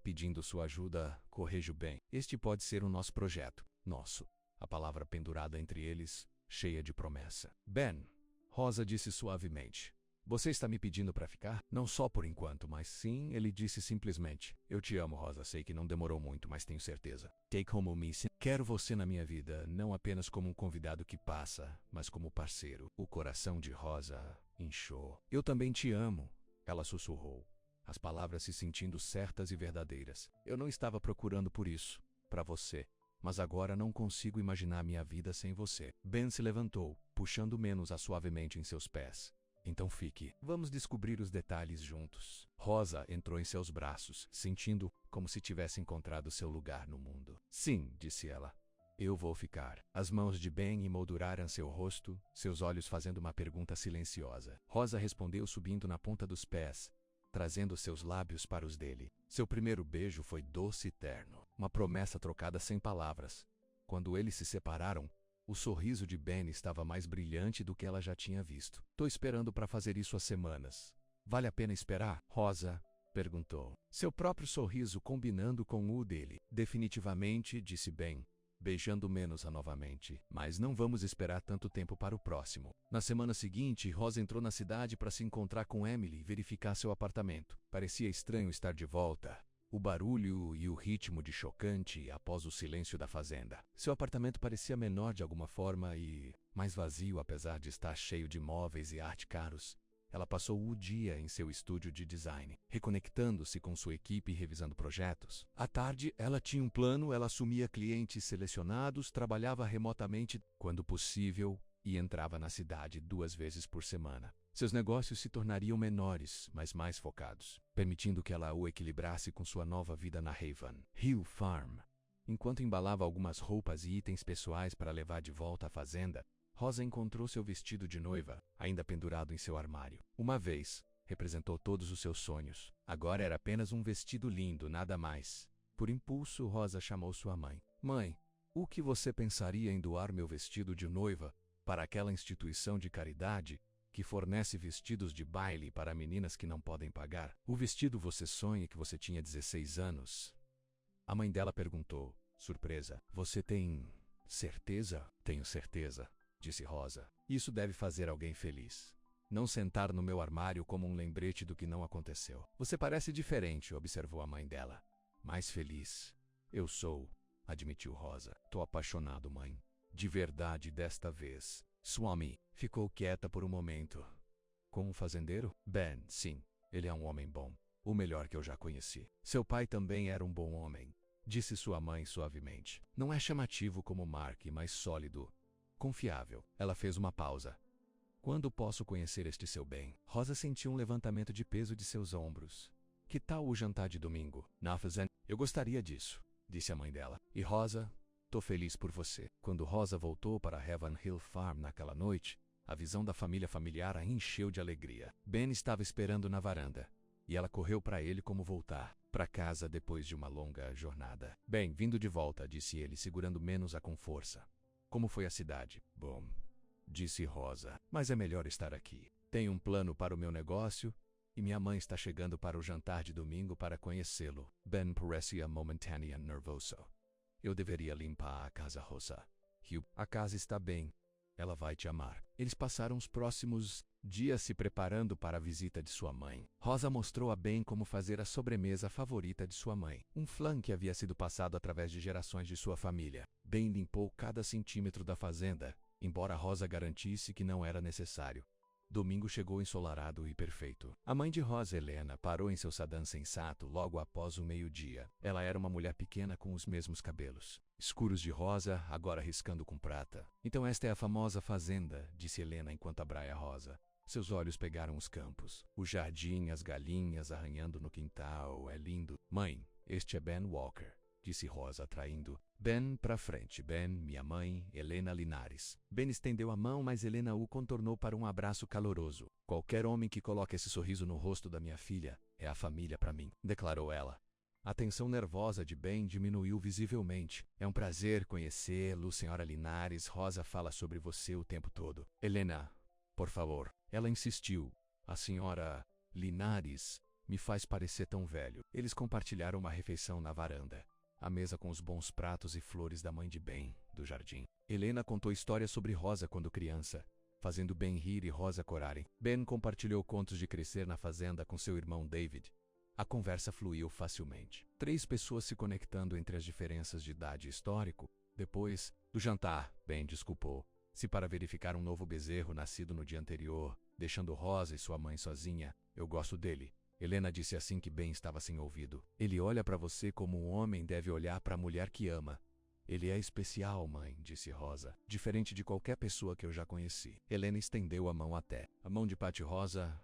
Pedindo sua ajuda, corrijo Ben. Este pode ser o nosso projeto. Nosso. A palavra pendurada entre eles, cheia de promessa. Ben, Rosa disse suavemente. Você está me pedindo para ficar? Não só por enquanto, mas sim, ele disse simplesmente. Eu te amo, Rosa, sei que não demorou muito, mas tenho certeza. Take home me. Quero você na minha vida, não apenas como um convidado que passa, mas como parceiro. O coração de Rosa inchou. Eu também te amo, ela sussurrou, as palavras se sentindo certas e verdadeiras. Eu não estava procurando por isso, para você. Mas agora não consigo imaginar minha vida sem você. Ben se levantou, puxando menos suavemente em seus pés. Então fique. Vamos descobrir os detalhes juntos. Rosa entrou em seus braços, sentindo como se tivesse encontrado seu lugar no mundo. Sim, disse ela. Eu vou ficar. As mãos de Ben emolduraram seu rosto, seus olhos fazendo uma pergunta silenciosa. Rosa respondeu subindo na ponta dos pés, trazendo seus lábios para os dele. Seu primeiro beijo foi doce e terno, uma promessa trocada sem palavras. Quando eles se separaram, o sorriso de Ben estava mais brilhante do que ela já tinha visto. Tô esperando para fazer isso há semanas. Vale a pena esperar? Rosa perguntou. Seu próprio sorriso combinando com o dele. Definitivamente, disse Ben, beijando menos-a novamente. Mas não vamos esperar tanto tempo para o próximo. Na semana seguinte, Rosa entrou na cidade para se encontrar com Emily e verificar seu apartamento. Parecia estranho estar de volta. O barulho e o ritmo de chocante após o silêncio da fazenda. Seu apartamento parecia menor de alguma forma e mais vazio, apesar de estar cheio de móveis e arte caros. Ela passou o dia em seu estúdio de design, reconectando-se com sua equipe e revisando projetos. À tarde, ela tinha um plano, ela assumia clientes selecionados, trabalhava remotamente quando possível e entrava na cidade 2 vezes por semana. Seus negócios se tornariam menores, mas mais focados, permitindo que ela o equilibrasse com sua nova vida na Haven Hill Farm. Enquanto embalava algumas roupas e itens pessoais para levar de volta à fazenda, Rosa encontrou seu vestido de noiva, ainda pendurado em seu armário. Uma vez, representou todos os seus sonhos. Agora era apenas um vestido lindo, nada mais. Por impulso, Rosa chamou sua mãe. Mãe, o que você pensaria em doar meu vestido de noiva para aquela instituição de caridade que fornece vestidos de baile para meninas que não podem pagar? O vestido você sonha que você tinha 16 anos? A mãe dela perguntou, surpresa. Você tem certeza? Tenho certeza, disse Rosa. Isso deve fazer alguém feliz. Não sentar no meu armário como um lembrete do que não aconteceu. Você parece diferente, observou a mãe dela. Mais feliz. Eu sou, admitiu Rosa. Tô apaixonado, mãe. De verdade desta vez. Swami ficou quieta por um momento. Com um fazendeiro? Ben, sim. Ele é um homem bom. O melhor que eu já conheci. Seu pai também era um bom homem, disse sua mãe suavemente. Não é chamativo como Mark, mas sólido. Confiável. Ela fez uma pausa. Quando posso conhecer este seu bem? Rosa sentiu um levantamento de peso de seus ombros. Que tal o jantar de domingo? Na fazenda? Eu gostaria disso, disse a mãe dela. E Rosa, tô feliz por você. Quando Rosa voltou para Heaven Hill Farm naquela noite, a visão da família familiar a encheu de alegria. Ben estava esperando na varanda, e ela correu para ele como voltar para casa depois de uma longa jornada. Bem-vindo de volta, disse ele, segurando menos com força. Como foi a cidade? Bom, disse Rosa, mas é melhor estar aqui. Tenho um plano para o meu negócio e minha mãe está chegando para o jantar de domingo para conhecê-lo. Ben parecia momentânea nervoso. Eu deveria limpar a casa, Rosa. Hugh, a casa está bem. Ela vai te amar. Eles passaram os próximos dias se preparando para a visita de sua mãe. Rosa mostrou a Ben como fazer a sobremesa favorita de sua mãe, um flan que havia sido passado através de gerações de sua família. Ben limpou cada centímetro da fazenda, embora Rosa garantisse que não era necessário. Domingo chegou ensolarado e perfeito. A mãe de Rosa, Helena, parou em seu sedã sensato logo após o meio-dia. Ela era uma mulher pequena com os mesmos cabelos, escuros de rosa, agora riscando com prata. Então esta é a famosa fazenda, disse Helena enquanto abraia Rosa. Seus olhos pegaram os campos, o jardim, as galinhas arranhando no quintal. É lindo. Mãe, este é Ben Walker, disse Rosa, atraindo Ben para frente. Ben, minha mãe, Helena Linares. Ben estendeu a mão, mas Helena o contornou para um abraço caloroso. Qualquer homem que coloque esse sorriso no rosto da minha filha é a família para mim, declarou ela. A tensão nervosa de Ben diminuiu visivelmente. É um prazer conhecê-lo, senhora Linares. Rosa fala sobre você o tempo todo. Helena, por favor. Ela insistiu. A senhora Linares me faz parecer tão velho. Eles compartilharam uma refeição na varanda. A mesa com os bons pratos e flores da mãe de Ben, do jardim. Helena contou histórias sobre Rosa quando criança, fazendo Ben rir e Rosa corarem. Ben compartilhou contos de crescer na fazenda com seu irmão David. A conversa fluiu facilmente. 3 pessoas se conectando entre as diferenças de idade e histórico. Depois do jantar, Ben desculpou-se para verificar um novo bezerro nascido no dia anterior, deixando Rosa e sua mãe sozinha. Eu gosto dele. Helena disse assim que Ben estava sem ouvido. Ele olha para você como um homem deve olhar para a mulher que ama. Ele é especial, mãe, disse Rosa. Diferente de qualquer pessoa que eu já conheci. Helena estendeu a mão até. A mão de Patty. Rosa,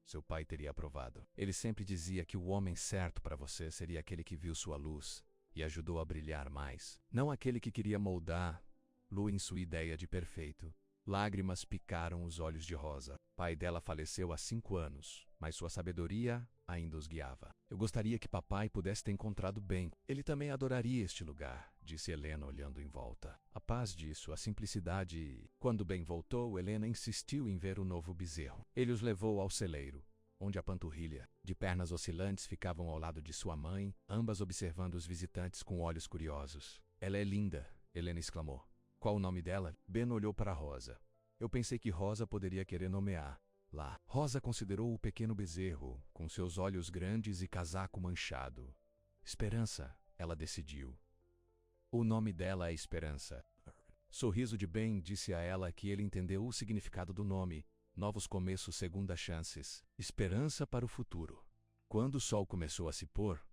seu pai teria aprovado. Ele sempre dizia que o homem certo para você seria aquele que viu sua luz e ajudou a brilhar mais. Não aquele que queria moldá-lo em sua ideia de perfeito. Lágrimas picaram os olhos de Rosa. Pai dela faleceu há 5 anos, mas sua sabedoria ainda os guiava. Eu gostaria que papai pudesse ter encontrado Ben. Ele também adoraria este lugar, disse Helena olhando em volta. A paz disso, a simplicidade. Quando Ben voltou, Helena insistiu em ver o novo bezerro. Ele os levou ao celeiro, onde a panturrilha, de pernas oscilantes, ficavam ao lado de sua mãe, ambas observando os visitantes com olhos curiosos. Ela é linda, Helena exclamou. Qual o nome dela? Ben olhou para Rosa. Eu pensei que Rosa poderia querer nomear. Lá. Rosa considerou o pequeno bezerro, com seus olhos grandes e casaco manchado. Esperança, ela decidiu. O nome dela é Esperança. Sorriso de Ben disse a ela que ele entendeu o significado do nome. Novos começos, segundas chances. Esperança para o futuro. Quando o sol começou a se pôr,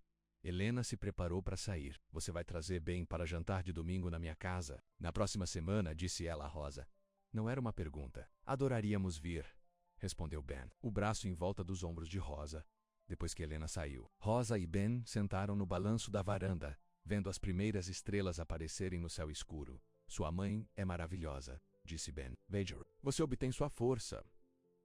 Helena se preparou para sair. Você vai trazer Ben para jantar de domingo na minha casa? Na próxima semana, disse ela a Rosa. Não era uma pergunta. Adoraríamos vir, respondeu Ben, o braço em volta dos ombros de Rosa. Depois que Helena saiu, Rosa e Ben sentaram no balanço da varanda, vendo as primeiras estrelas aparecerem no céu escuro. Sua mãe é maravilhosa, disse Ben. Veja, você obtém sua força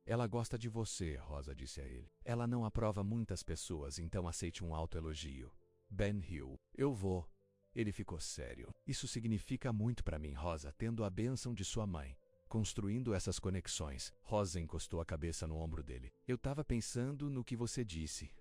Ela gosta de você, Rosa disse a ele. Ela não aprova muitas pessoas, então aceite um autoelogio. Ben riu. Eu vou. Ele ficou sério. Isso significa muito para mim, Rosa, tendo a bênção de sua mãe. Construindo essas conexões. Rosa encostou a cabeça no ombro dele. Eu estava pensando no que você disse.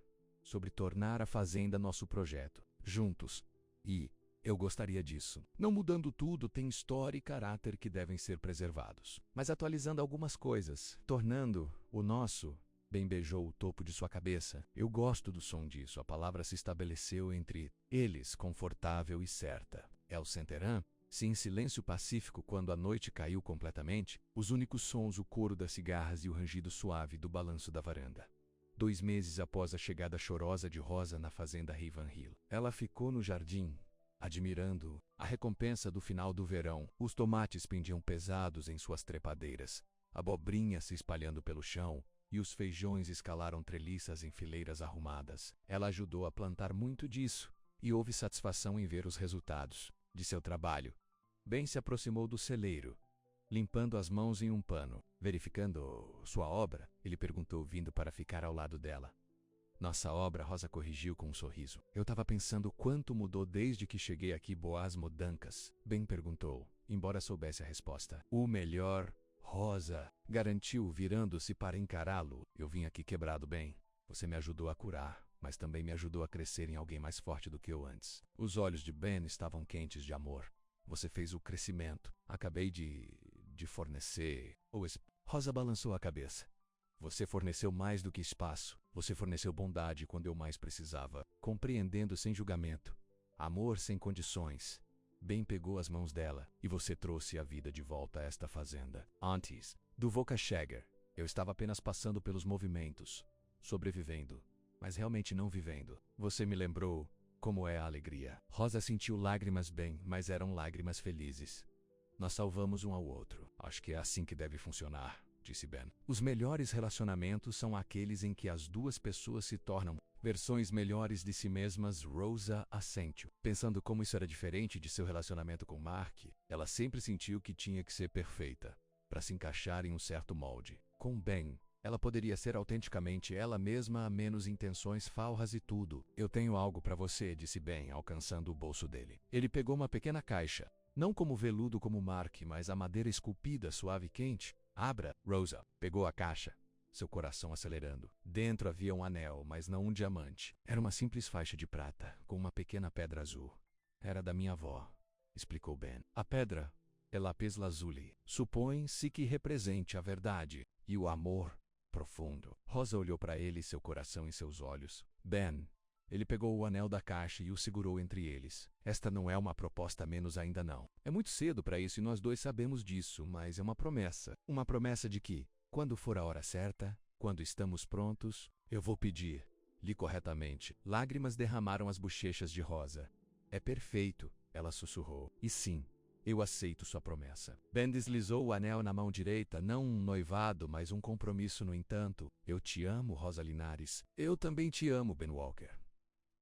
Sobre tornar a fazenda nosso projeto. Juntos. E eu gostaria disso. Não mudando tudo, tem história e caráter que devem ser preservados. Mas atualizando algumas coisas. Tornando o nosso... Ben beijou o topo de sua cabeça. Eu gosto do som disso. A palavra se estabeleceu entre eles, confortável e certa. El Centeran, se em silêncio pacífico quando a noite caiu completamente, os únicos sons, o coro das cigarras e o rangido suave do balanço da varanda. 2 meses após a chegada chorosa de Rosa na fazenda Ravenhill, ela ficou no jardim, admirando a recompensa do final do verão. Os tomates pendiam pesados em suas trepadeiras, a abobrinha se espalhando pelo chão, e os feijões escalaram treliças em fileiras arrumadas. Ela ajudou a plantar muito disso, e houve satisfação em ver os resultados de seu trabalho. Ben se aproximou do celeiro, limpando as mãos em um pano. Verificando sua obra, ele perguntou, vindo para ficar ao lado dela. Nossa obra, Rosa corrigiu com um sorriso. Eu estava pensando quanto mudou desde que cheguei aqui. Boas mudanças? Ben perguntou, embora soubesse a resposta. O melhor... Rosa, garantiu, virando-se para encará-lo. Eu vim aqui quebrado, Ben. Você me ajudou a curar, mas também me ajudou a crescer em alguém mais forte do que eu antes. Os olhos de Ben estavam quentes de amor. Você fez o crescimento. Acabei de fornecer... Rosa balançou a cabeça. Você forneceu mais do que espaço. Você forneceu bondade quando eu mais precisava. Compreendendo sem julgamento. Amor sem condições. Ben pegou as mãos dela, e você trouxe a vida de volta a esta fazenda. Antes do Volkswagen, eu estava apenas passando pelos movimentos, sobrevivendo, mas realmente não vivendo. Você me lembrou como é a alegria. Rosa sentiu lágrimas, Ben, mas eram lágrimas felizes. Nós salvamos um ao outro. Acho que é assim que deve funcionar, disse Ben. Os melhores relacionamentos são aqueles em que as duas pessoas se tornam versões melhores de si mesmas. Rosa assentiu. Pensando como isso era diferente de seu relacionamento com Mark, ela sempre sentiu que tinha que ser perfeita, para se encaixar em um certo molde. Com Ben, ela poderia ser autenticamente ela mesma, a menos intenções falras e tudo. Eu tenho algo para você, disse Ben, alcançando o bolso dele. Ele pegou uma pequena caixa, não como veludo como Mark, mas a madeira esculpida, suave e quente. Abra. Rosa pegou a caixa, seu coração acelerando. Dentro havia um anel, mas não um diamante. Era uma simples faixa de prata, com uma pequena pedra azul. Era da minha avó, explicou Ben. A pedra é lápis lazuli. Supõe-se que represente a verdade e o amor profundo. Rosa olhou para ele, seu coração em seus olhos. Ben, ele pegou o anel da caixa e o segurou entre eles. Esta não é uma proposta, menos ainda não. É muito cedo para isso e nós dois sabemos disso, mas é uma promessa. Uma promessa de que, quando for a hora certa, quando estamos prontos, eu vou pedir. Li corretamente. Lágrimas derramaram as bochechas de Rosa. É perfeito, ela sussurrou. E sim, eu aceito sua promessa. Ben deslizou o anel na mão direita, não um noivado, mas um compromisso no entanto. Eu te amo, Rosa Linares. Eu também te amo, Ben Walker.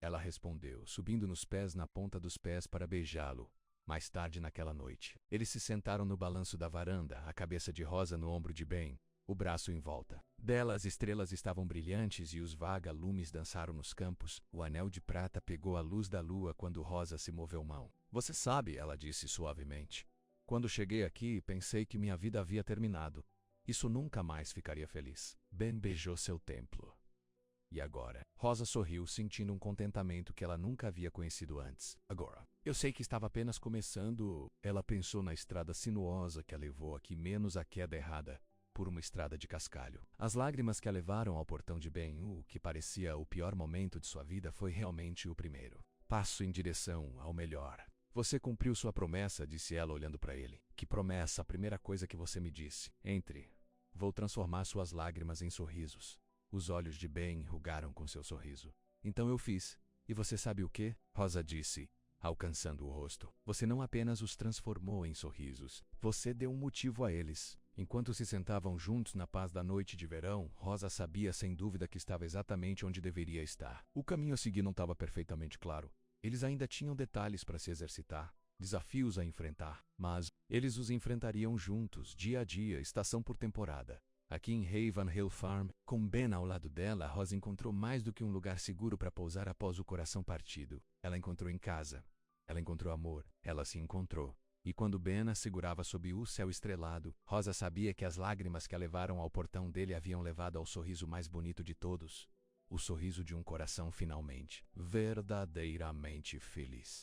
Ela respondeu, subindo nos pés na ponta dos pés para beijá-lo. Mais tarde naquela noite, eles se sentaram no balanço da varanda, a cabeça de Rosa no ombro de Ben, o braço em volta. Dela as estrelas estavam brilhantes e os vaga-lumes dançaram nos campos. O anel de prata pegou a luz da lua quando Rosa se moveu mão. Você sabe, ela disse suavemente. Quando cheguei aqui, pensei que minha vida havia terminado. Isso nunca mais ficaria feliz. Ben beijou seu templo. E agora? Rosa sorriu, sentindo um contentamento que ela nunca havia conhecido antes. Agora, eu sei que estava apenas começando. Ela pensou na estrada sinuosa que a levou aqui, menos a queda errada, por uma estrada de cascalho. As lágrimas que a levaram ao portão de Ben, o que parecia o pior momento de sua vida, foi realmente o primeiro passo em direção ao melhor. Você cumpriu sua promessa, disse ela olhando para ele. Que promessa? A primeira coisa que você me disse. Entre. Vou transformar suas lágrimas em sorrisos. Os olhos de Ben enrugaram com seu sorriso. Então eu fiz. E você sabe o quê? Rosa disse, alcançando o rosto. Você não apenas os transformou em sorrisos. Você deu um motivo a eles. Enquanto se sentavam juntos na paz da noite de verão, Rosa sabia sem dúvida que estava exatamente onde deveria estar. O caminho a seguir não estava perfeitamente claro. Eles ainda tinham detalhes para se exercitar, desafios a enfrentar, mas eles os enfrentariam juntos, dia a dia, estação por temporada. Aqui em Haven Hill Farm, com Ben ao lado dela, Rosa encontrou mais do que um lugar seguro para pousar após o coração partido. Ela encontrou em casa. Ela encontrou amor. Ela se encontrou. E quando Ben a segurava sob o céu estrelado, Rosa sabia que as lágrimas que a levaram ao portão dele haviam levado ao sorriso mais bonito de todos. O sorriso de um coração finalmente, verdadeiramente feliz.